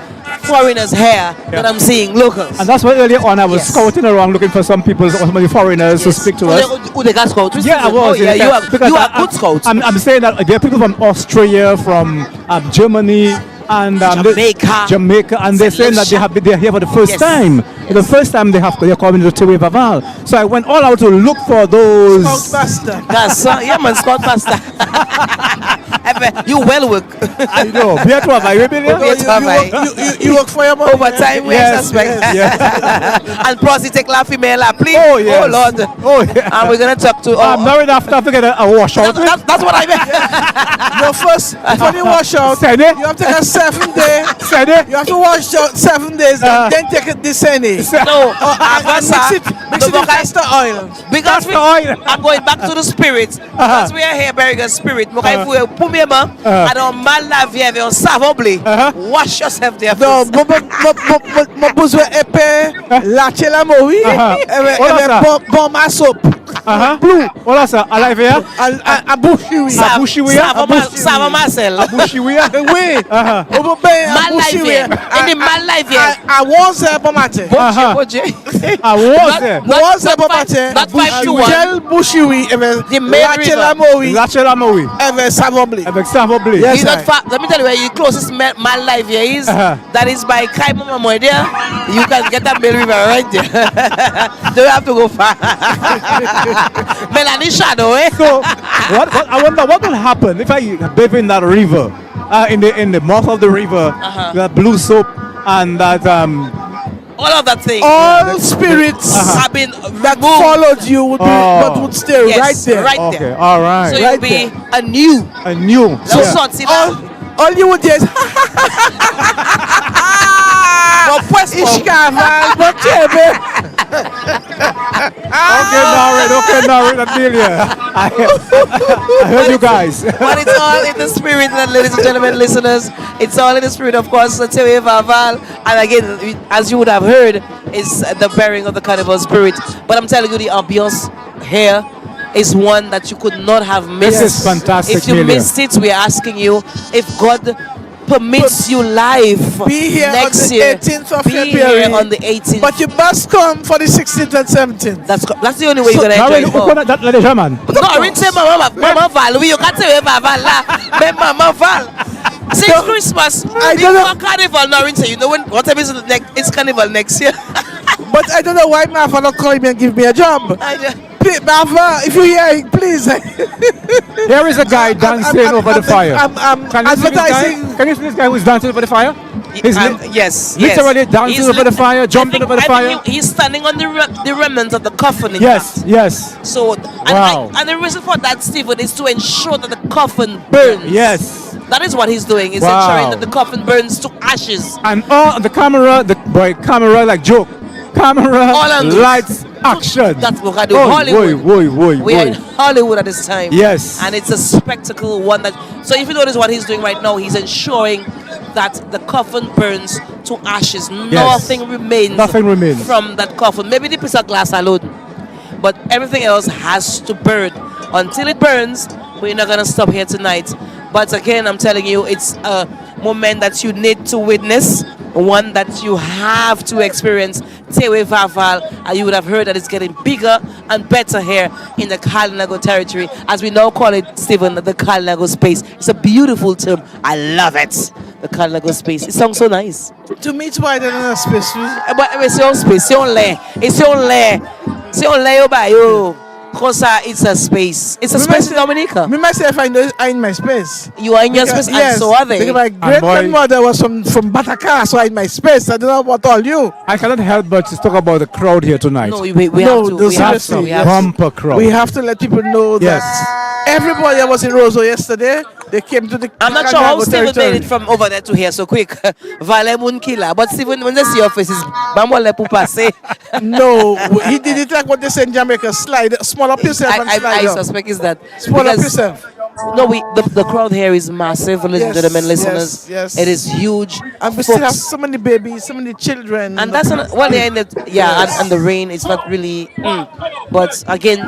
foreigners here than I'm seeing locals. And that's why earlier on I was scouting around looking for some people, some of the foreigners to speak to us. Who they got scout? Yeah, I was. Oh, yeah, you are because a good scout. I'm saying that there are people from Australia, from Germany, and Jamaica, and they're saying that they're here for the first time. The first time they're coming to Tèyway Vaval. So I went all out to look for those. Scoutmaster. Yeah, man, Scoutmaster. You well work. I know. You work for your money. Overtime, we suspect. And plus, you take la female, please. Oh, yes. Oh, Lord. Oh, yeah. And we're going to talk to. I'm married after to get a washout. That's what I meant. Your first, before you wash out, you have to take a 7 day. You have to wash out 7 days and then take it this any. No, and mix it with castor oil. Because I'm going back to the spirit. Because we are here bearing a spirit. I don't mal la vie avec un savon bleu. Wash yourself there. Non, mon besoin épais, lâcher la moui, bon ma soupe. Blue. Voilà ça, à la VR. À bouchiwi. À bouchiwi. Savon Marcel. À bouchiwi. Oui. Au bon mal life. In the mal life. À 11h bon matin. À 11h. 11h bon matin. Not 5 to 1. Gel bouchiwi. Lâcher la moui. Lâcher la moui. Avec savon bleu. Avec savon bleu. Yes, not far. Let me tell you where your closest mal life here is. That is by Kaimama Moedia. You can get that Mill River right there. Don't have to go far. Melanie Shadow, eh? So, I wonder what will happen if I bathe in that river, in the mouth of the river, that blue soap and that all of that thing. All spirits have been that followed you would be, but would stay right there. Right okay, there. all right. So right you'll be there. anew. Anew. All you would do is Ishkaval, but Okay, Norrie, Amelia. I heard you guys. But it's all in the spirit, ladies and gentlemen, listeners. It's all in the spirit, of course, the Tèyway Vaval. And again, as you would have heard, is the bearing of the carnival spirit. But I'm telling you, the ambience here is one that you could not have missed. This is fantastic. If you missed it, we are asking you, if God permits you live be here next on the year, 18th of be February. here on the 18th. But you must come for the 16th and 17th. That's the only way you're gonna enjoy it. That lady German. No, rinse Mama Val. You can't say Vaval la. Mama Val. Since Christmas, I don't know. Carnival. No, rinse. You know when whatever is next, it's Carnival next year. But I don't know why my father called me and give me a job. Mava, if you hear, please. There is a guy dancing over the fire. I'm Can you see advertising. this guy? Can you see this guy who's dancing over the fire? He's yes, literally dancing He's over the fire, jumping over the fire. He's standing on the remnants of the coffin. Yes, yes. So, Wow. and the reason for that, Stephen, is to ensure that the coffin burns. Yes. That is what he's doing. He's Wow. ensuring that the coffin burns to ashes. And all the camera like joke. Camera, All on this. lights, action. That's what I do. Oi, Hollywood. oi, oi, We are in oi. Hollywood at this time. Yes. And it's a spectacle one that. So if you notice what he's doing right now, he's ensuring that the coffin burns to ashes. Nothing remains. Nothing remains. From that coffin. Maybe the piece of glass alone, but everything else has to burn. Until it burns, we're not gonna stop here tonight. But again, I'm telling you, it's a moment that you need to witness, one that you have to experience. Tèyway Vaval, and you would have heard that it's getting bigger and better here in the Kalinago territory, as we now call it, Stephen, the Kalinago space. It's a beautiful term. I love it. The Kalinago space. It sounds so nice. To me, it's wider than a space. But it's your space. It's your layer by you. Because it's a space. It's a space in Dominica. Me myself, I know I'm in my space. You are in your space, and so are they. Because my great grandmother was from Bataka, so I'm in my space. I don't know what all you. I cannot help but to talk about the crowd here tonight. No, we have to. We have to. seriously, We have to. Bumper crowd. We have to let people know Yes. that everybody that was in Roseau yesterday, they came to the I'm not sure how Kalinago Stephen territory. made it from over there to here so quick. Vale mun killer. But Stephen, when they see your faces, bambole pour passer. No, he did it like what they say in Jamaica, slide, small up yourself and slide I up. suspect is that. Small up because- yourself. No, the crowd here is massive, ladies and Yes, gentlemen, listeners. yes. It is huge. And we still have Folks, so many babies, so many children. and that's well, they're in the and the rain. It's not really. But again,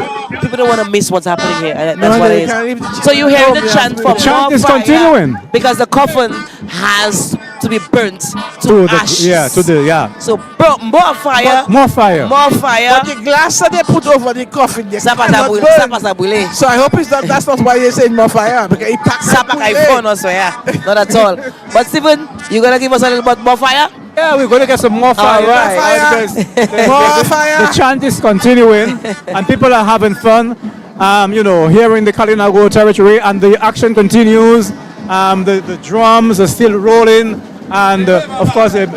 people don't want to miss what's happening here. And that's No, what they it can't leave is. the So you hear the children chant home. for The chant more is fire, continuing. because the coffin has to be burnt to ashes. So more fire, More fire. more fire. But the glass that they put over the coffin, they Ça passe à cannot brûler, burn. ça passe à brûler. So I hope it's not, that's not why they're saying more fire, because it packs Ça passe à iPhone also, yeah. Not at all. But Stephen, you gonna give us a little bit more fire? Yeah, we're going to get some more fire. All right. Because More fire. The chant is continuing and people are having fun, here in the Kalinago territory, and the action continues. The drums are still rolling, and of course the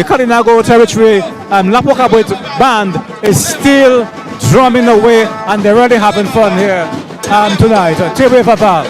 Kalinago territory Lapokabwet band is still drumming away, and they're really having fun here tonight. Tèyway Vaval.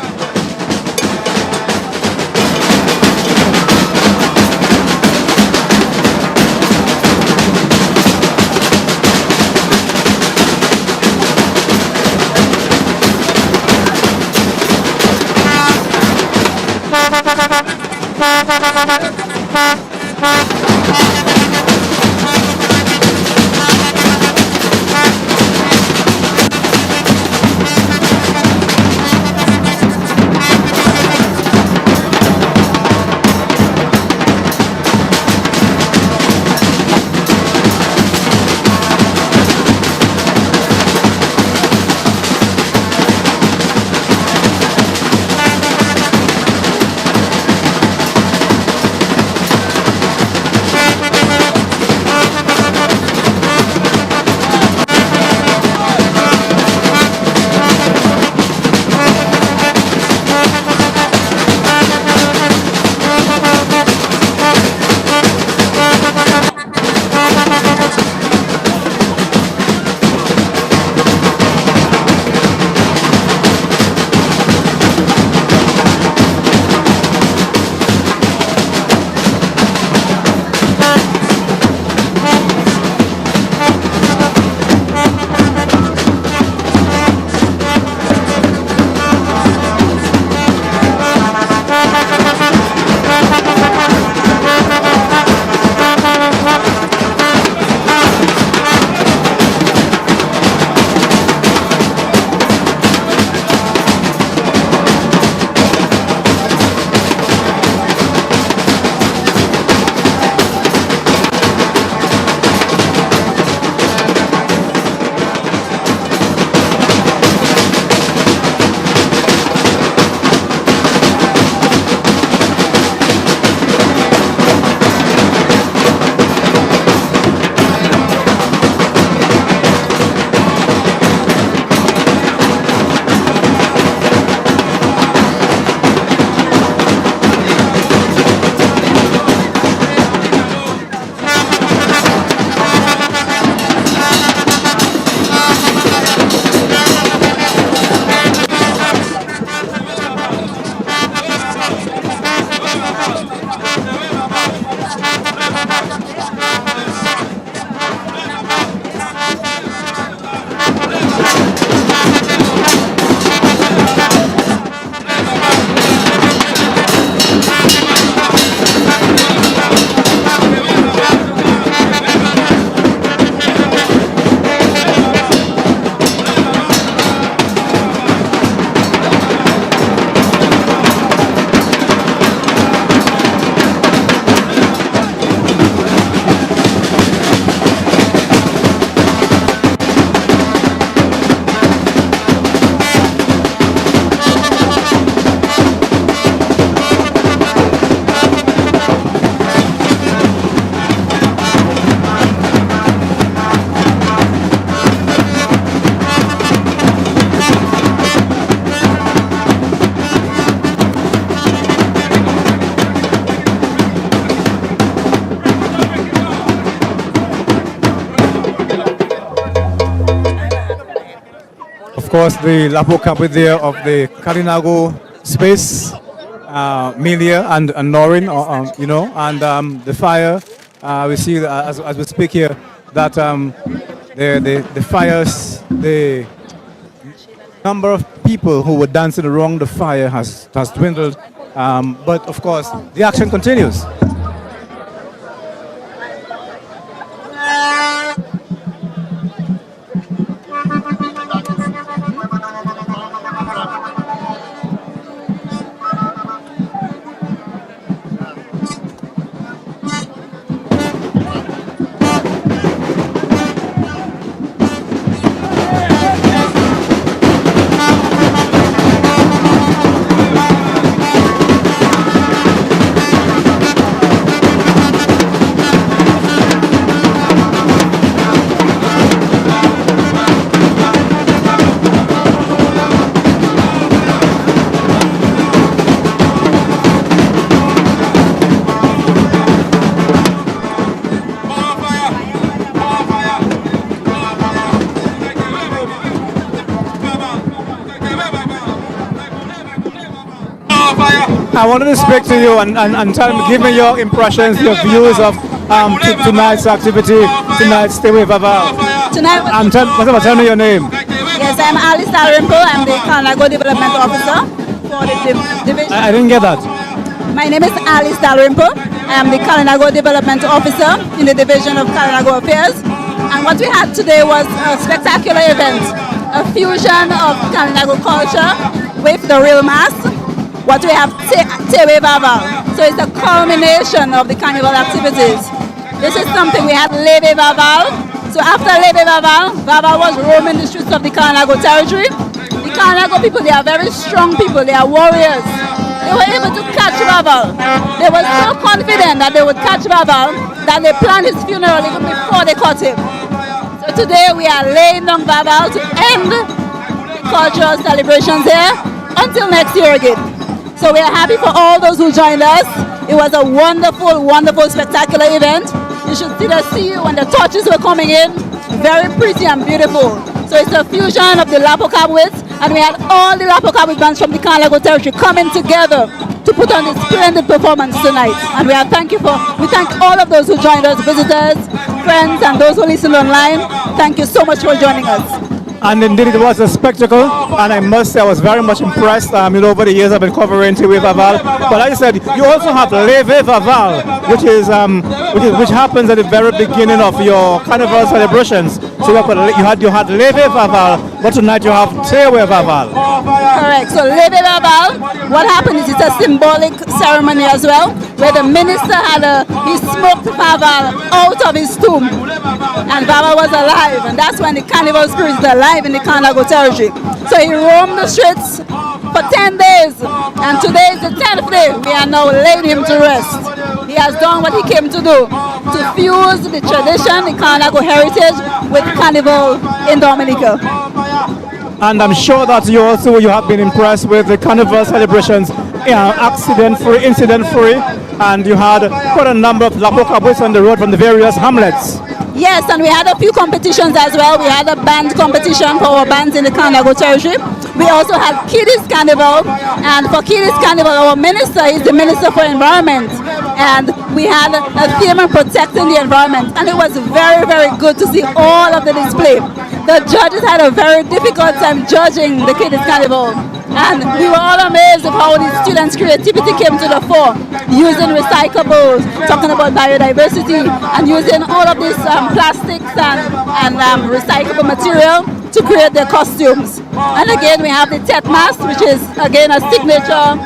course, the Lapo Campus there of the Kalinago space, Melia and Norin, you know, and the fire. We see as we speak here that the fires, the number of people who were dancing around the fire has dwindled. But of course, the action continues. I wanted to speak to you and give me your impressions, your views of tonight's activity, tonight's Tèyway Vaval. Tonight, tell me your name. yes, I'm Alice Dalrymple. I'm the Kalinago Development Officer for the division. I didn't get that. My name is Alice Dalrymple. I am the Kalinago Development Officer in the Division of Kalinago Affairs. And what we had today was a spectacular event, a fusion of Kalinago culture with the real mass. What we have, Tèyway Vaval. So it's a culmination of the carnival activities. This is something we had Tèyway Vaval. So after Tèyway Vaval, Vaval was roaming the streets of the Kalinago territory. The Kalinago people, they are very strong people, they are warriors. They were able to catch Vaval. They were so confident that they would catch Vaval that they planned his funeral even before they caught him. So today we are laying down Vaval to end the cultural celebrations here until next year again. So we are happy for all those who joined us. It was a wonderful, wonderful, spectacular event. You should see the sea when the torches were coming in. Very pretty and beautiful. So it's a fusion of the Lapo Cabwits, and we had all the Lapo Cabwit bands from the Kalinago territory coming together to put on this splendid performance tonight. And we thank all of those who joined us, visitors, friends, and those who listened online. Thank you so much for joining us. And indeed it was a spectacle, and I must say I was very much impressed. You know, over the years I've been covering Tèyway Vaval, but like I said, you also have Tèyway Vaval, which happens at the very beginning of your carnival celebrations. So you had Tèyway Vaval, but tonight you have Tèyway Vaval. Correct. So Tèyway Vaval, what happened is it's a symbolic ceremony as well, where the minister he smoked Vaval out of his tomb, and Vaval was alive, and that's when the carnival spirit is alive in the Kalinago territory. So he roamed the streets for 10 days, and today is the 10th day. We are now laying him to rest. He has done what he came to do, to fuse the tradition, the Kalinago heritage, with carnival in Dominica. And I'm sure that you have been impressed with the carnival celebrations, accident-free, incident-free, and you had quite a number of Lapo Cabwits on the road from the various hamlets. Yes, and we had a few competitions as well. We had a band competition for our bands in the Kalinago territory. We also had Kiddies Carnival, and for Kiddies Carnival, our minister is the Minister for Environment, and we had a theme on protecting the environment, and it was very, very good to see all of the display. The judges had a very difficult time judging the Kiddies Carnival, and we were all amazed of how the students' creativity came to the fore, using recyclables, talking about biodiversity, and using all of these plastics and recyclable material to create their costumes. And again, we have the Tet Mask, which is again a signature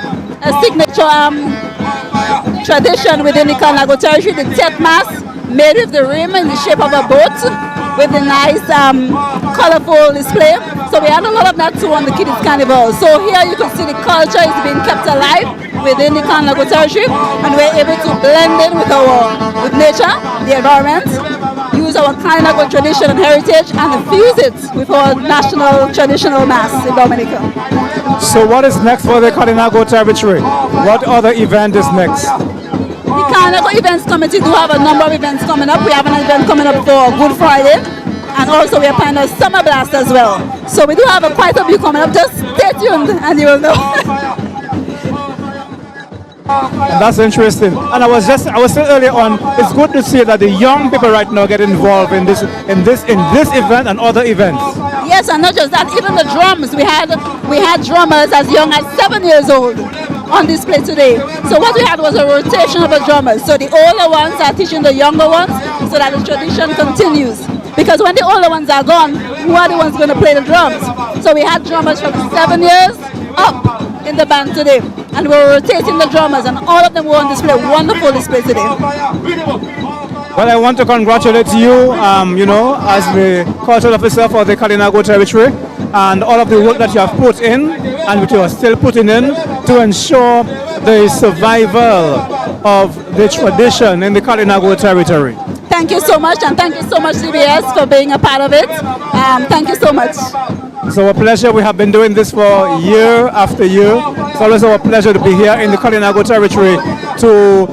tradition within the Kalinago territory. The Tet Mask, made with the rim in the shape of a boat, with a nice colorful display. So we had a lot of that too on the Kiddies Carnival. So here you can see the culture is being kept alive within the Kalinago territory, and we're able to blend in with nature, the environment, use our Kalinago tradition and heritage, and fuse it with our national traditional mass in Dominica. So what is next for the Kalinago territory? What other event is next? The Kalinago Events Committee do have a number of events coming up. We have an event coming up for Good Friday, and also we are planning a summer blast as well. So we do have quite a few coming up. Just stay tuned and you will know. And that's interesting. And I was saying earlier on, it's good to see that the young people right now get involved in this event and other events. Yes, and not just that, even the drums. We had drummers as young as 7 years old on display today. So what we had was a rotation of the drummers. So the older ones are teaching the younger ones so that the tradition continues. Because when the older ones are gone, who are the ones going to play the drums? So we had drummers from 7 years up in the band today. And we were rotating the drummers and all of them were on display. Wonderful display today. Well, I want to congratulate you, as the cultural officer for the Kalinago territory, and all of the work that you have put in and which you are still putting in to ensure the survival of the tradition in the Kalinago territory. Thank you so much, and thank you so much, CBS, for being a part of it. Thank you so much. It's our pleasure. We have been doing this for year after year. It's always our pleasure to be here in the Kalinago territory to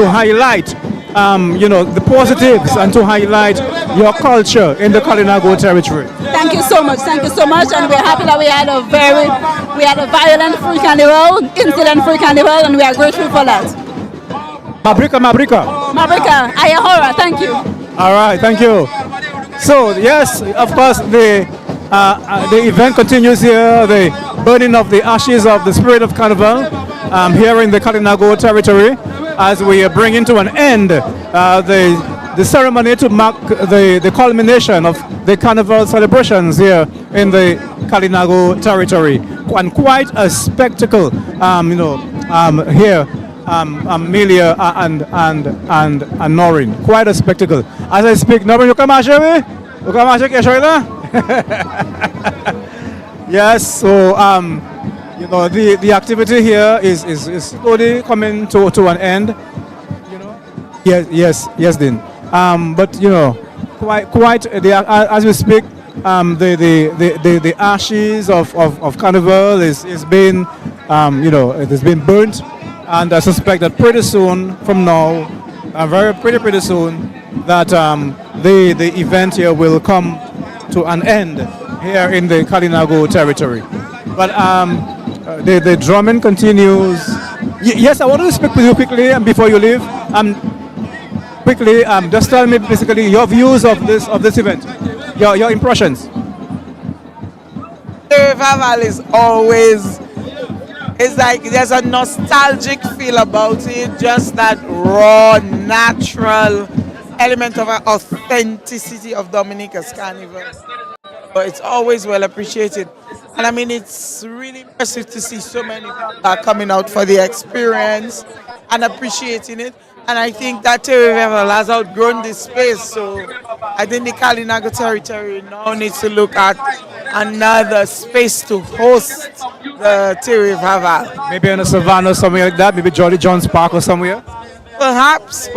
highlight the positives and to highlight your culture in the Kalinago territory. Thank you so much, and we're happy that we had a violent-free carnival, incident-free carnival, and we are grateful for that. Mabrika. Mabrika, Ayahora, thank you. All right, thank you. So yes, of course, the event continues here, the burning of the ashes of the spirit of Carnival here in the Kalinago territory, as we bring into an end the ceremony to mark the culmination of the Carnival celebrations here in the Kalinago territory. And quite a spectacle, here, Amelia and Noreen. Quite a spectacle. As I speak, Noreen, you come out here? Yes, so the activity here is slowly coming to an end. Yes, Dean. But quite as we speak, the ashes of Carnival is being it has been burnt, and I suspect that pretty soon from now, pretty soon, that the event here will come to an end here in the Kalinago territory. But the drumming continues. Yes, I want to speak with you quickly and before you leave. Quickly, just tell me basically your views of this event, your impressions. Tèyway Vaval is always, it's like there's a nostalgic feel about it, just that raw, natural element of authenticity of Dominica's carnival. But it's always well appreciated. And I mean, it's really impressive to see so many people are coming out for the experience and appreciating it. And I think that Tèyway Vaval has outgrown this space. So I think the Kalinago territory now needs to look at another space to host the Tèyway Vaval. Maybe in a savannah or somewhere like that, maybe Jolly John's Park or somewhere? Perhaps.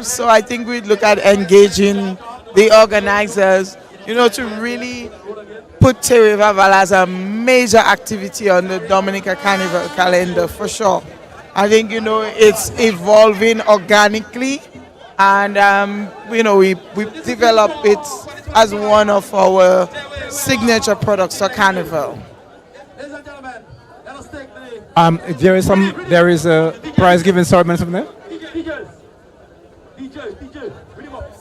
So I think we'd look at engaging the organizers, to really put Tèyway Vaval as a major activity on the Dominica Carnival calendar for sure. I think, it's evolving organically, and, we develop it as one of our signature products for Carnival. There is a prize giving ceremony from there?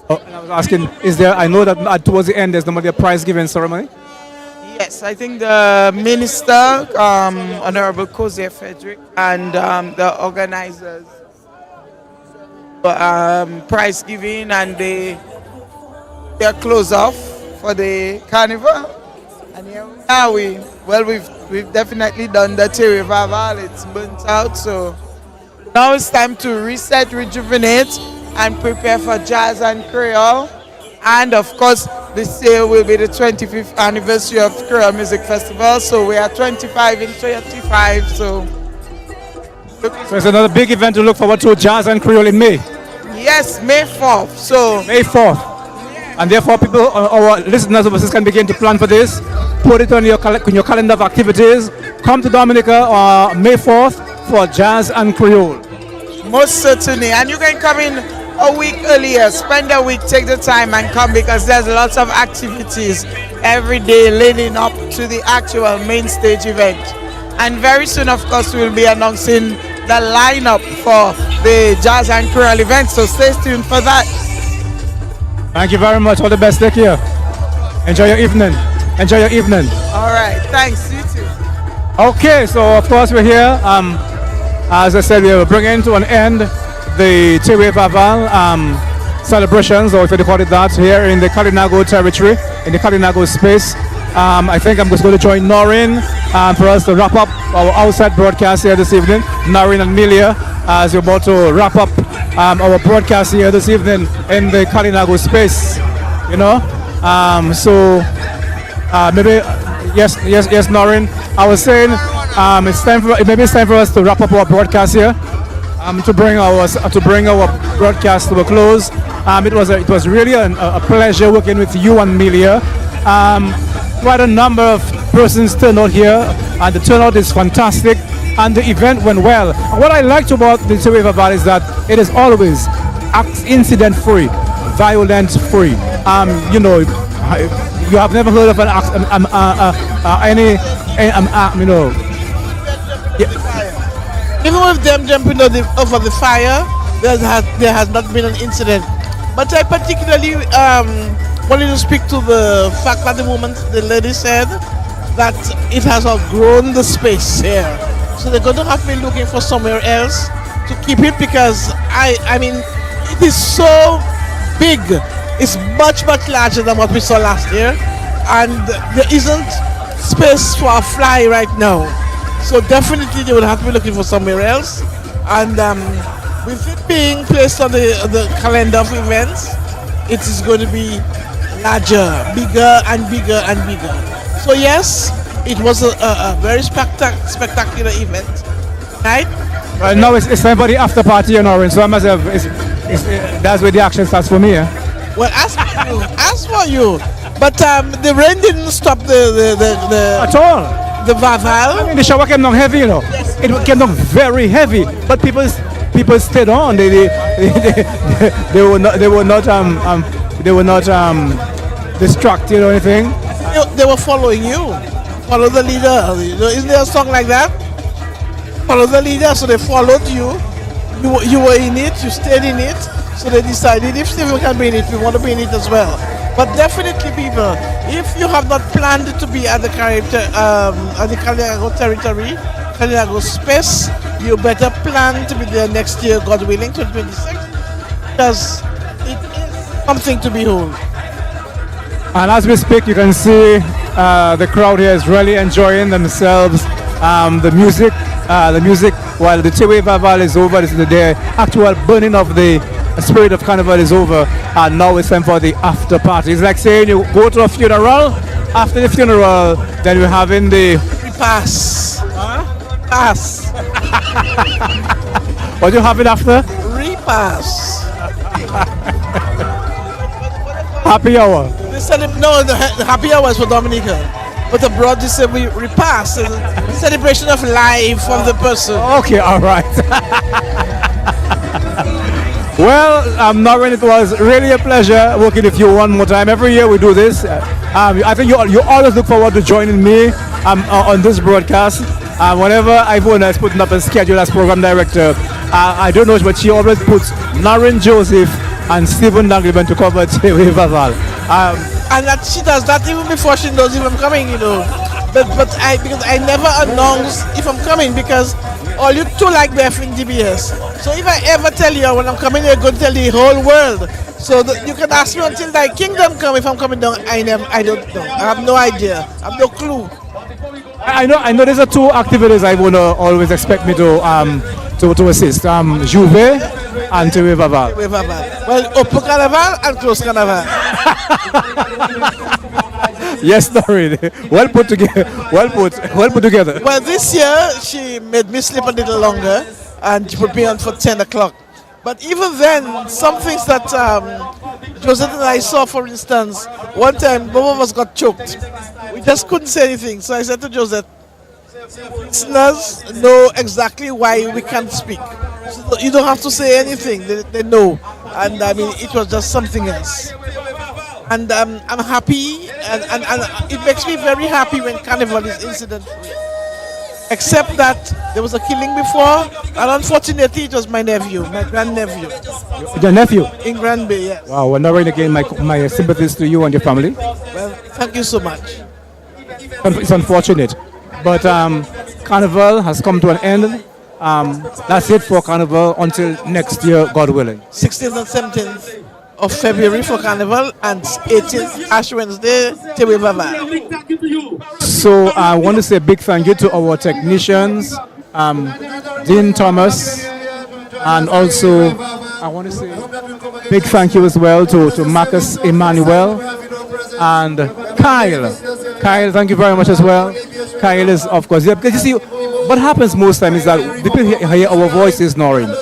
Oh, and I was asking, I know that towards the end there's normally a prize giving ceremony? Yes, I think the minister, Honorable Cozier Frederick, and the organizers, prize giving, and their close off for the carnival. And here we are. We've definitely done the Tèyway Vaval. It's burnt out, so now it's time to reset, rejuvenate, and prepare for jazz and Creole. And of course, this year will be the 25th anniversary of Creole Music Festival. So we are 25 in 35. So it's another big event to look forward to, jazz and Creole in May. Yes, May 4th. So May 4th. And therefore, people, our listeners overseas can begin to plan for this. Put it on your calendar of activities. Come to Dominica on May 4th for jazz and Creole. Most certainly. And you can come in a week earlier. Spend a week, take the time and come because there's lots of activities every day leading up to the actual main stage event. And very soon, of course, we'll be announcing the lineup for the Jazz and Choral event. So stay tuned for that. Thank you very much. All the best. Take care. Enjoy your evening. Enjoy your evening. All right. Thanks. You too. Okay, so of course we're here. As I said, we are bringing to an end the Tèyway Vaval celebrations, or if you call it that, here in the Kalinago territory, in the Kalinago space. I think I'm just going to join Noreen for us to wrap up our outside broadcast here this evening. Noreen and Milia, as we're about to wrap up our broadcast here this evening in the Kalinago space. You know, so maybe yes, Noreen. I was saying maybe it's time for us to wrap up our broadcast here. To bring our broadcast to a close. It was really a pleasure working with you and Milia. Quite a number of persons turned out here, and the turnout is fantastic, and the event went well. And what I liked about the Tèyway Vaval is that it is always incident-free, violence-free. You know, you have never heard of you know. Even with them jumping over the fire, there has not been an incident. But I particularly wanted to speak to the fact that the lady said that it has outgrown the space here. So they're going to have to be looking for somewhere else to keep it, because I mean, it is so big. It's much larger than what we saw last year, and there isn't space for a fly right now. So definitely they would have to be looking for somewhere else. And with it being placed on the calendar of events, it is going to be larger, bigger and bigger and bigger. So yes, it was a very spectacular event, right? Well, now it's time for the after party in Orange, so I must have, that's where the action starts for me. Well, as for you. But the rain didn't stop the at all. The Vaval. I mean, the shower came down heavy, you know. Yes. It came down very heavy, but people stayed on. They were not distracted or anything. They were following you. Follow the leader. Isn't there a song like that? Follow the leader. So they followed you. You were in it. You stayed in it. So they decided if Stephen can be in it, we want to be in it as well. But definitely, people, if you have not planned to be at the Kalinago territory, Kalinago space, you better plan to be there next year, God willing, 2026, because it is something to behold. And as we speak, you can see the crowd here is really enjoying themselves. The music, while the Tèyway Vaval is over, this is the actual burning of the spirit of Carnival is over, and now it's time for the after party. It's like saying you go to a funeral, after the funeral, then we're having the repass. Pass. What do you have it after? Repass. Happy hour. The happy hour is for Dominica, but abroad they say we repass, celebration of life from the person. Okay, all right. Well, Noreen, it was really a pleasure working with you one more time. Every year we do this. I think you always look forward to joining me on this broadcast. Whenever Ivona is putting up a schedule as program director, I don't know, but she always puts Noreen Joseph and Stephen Dangliban to cover Tèyway Vaval. And that she does that even before she knows if I'm coming, you know. Because I never announce if I'm coming, because all you two like BF in DBS. So if I ever tell you when I'm coming, you're going to tell the whole world. So you can ask me until thy kingdom come if I'm coming down. I don't know. I have no idea. I have no clue. I know there's two activities I would always expect me to assist. Juve and Tèyway Vaval. Well, open carnival and close carnival. Yes, Noreen. Well put together. Well put together. Well, this year she made me sleep a little longer and she put me on for 10 o'clock. But even then, some things that Josette and I saw, for instance, one time both of us got choked. We just couldn't say anything. So I said to Josette, listeners know exactly why we can't speak. So you don't have to say anything. They know. and I mean it was just something else. And I'm happy, and it makes me very happy when Carnival is incident-free. Except that there was a killing before, and unfortunately it was my nephew, my grandnephew. Your nephew? In Grand Bay, yes. Wow, well, now again, my sympathies to you and your family. Well, thank you so much. It's unfortunate, but Carnival has come to an end. That's it for Carnival until next year, God willing. 16th and 17th of February for Carnival, and 18th Ash Wednesday, Tèyway Vaval. So I want to say a big thank you to our technicians, Dean Thomas, and also I want to say big thank you as well to Marcus Emmanuel and Kyle. Kyle, thank you very much as well. Kyle is, of course, yeah, because you see, what happens most time is that people hear our voices snoring,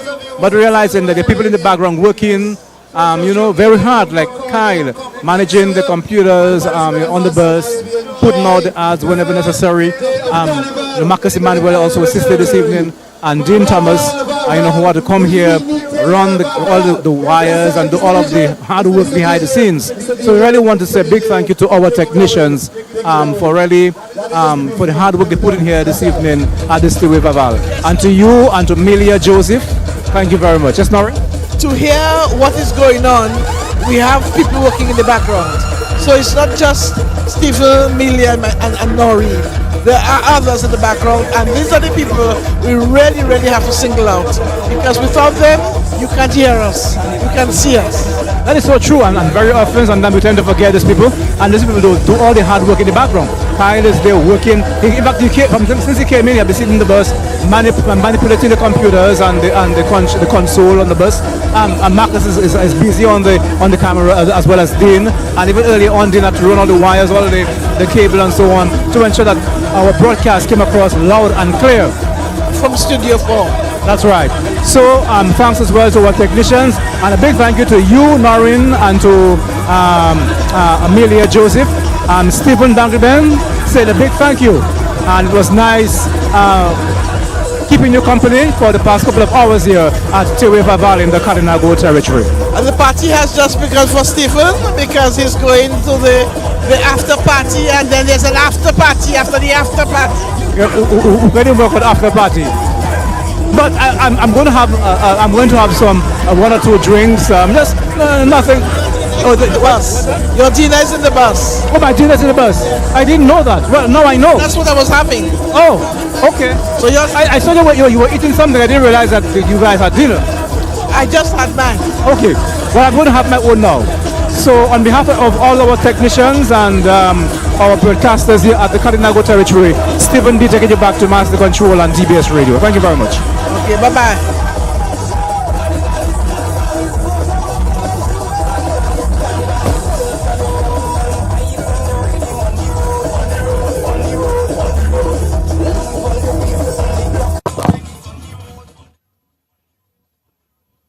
but realizing that the people in the background working, very hard, like Kyle, managing the computers on the bus, putting out the ads whenever necessary. Marcus Emmanuel also assisted this evening, and Dean Thomas, who had to come here, run all the wires and do all of the hard work behind the scenes. So we really want to say a big thank you to our technicians for the hard work they put in here this evening at this Tèyway Vaval. And to you and to Milia Joseph, thank you very much. Yes, Nori? To hear what is going on, we have people working in the background. So it's not just Stephen, Milia, and Nori. There are others in the background, and these are the people we really, really have to single out. Because without them, you can't hear us, you can't see us. That is so true, and very often sometimes we tend to forget these people, and these people do all the hard work in the background. Kyle is there working. In fact, since he came in, he has been sitting in the bus, manipulating the computers and the console on the bus. And Marcus is busy on the camera as well as Dean, and even earlier on Dean had to run all the wires, all the cable and so on to ensure that our broadcast came across loud and clear. From Studio 4. That's right. So thanks as well to our technicians, and a big thank you to you, Noreen, and to Amelia Joseph, and Stephen Dangleben said a big thank you, and it was nice keeping you company for the past couple of hours here at Tèyway Vaval in the Carinago territory. And the party has just begun for Stephen, because he's going to the after party, and then there's an after party after the after party. We're going to work on after party. But I'm going to have some one or two drinks. Just nothing. Oh, the bus. Your dinner is in the bus. Oh, my dinner is in the bus. I didn't know that. Well, now I know. That's what I was having. Oh, okay. So I saw you were eating something. I didn't realize that you guys had dinner. I just had mine. Okay. Well, I'm going to have my own now. So on behalf of all our technicians and our broadcasters here at the Carinago territory, Stephen D taking you back to Master Control and DBS Radio. Thank you very much. Okay, bye-bye.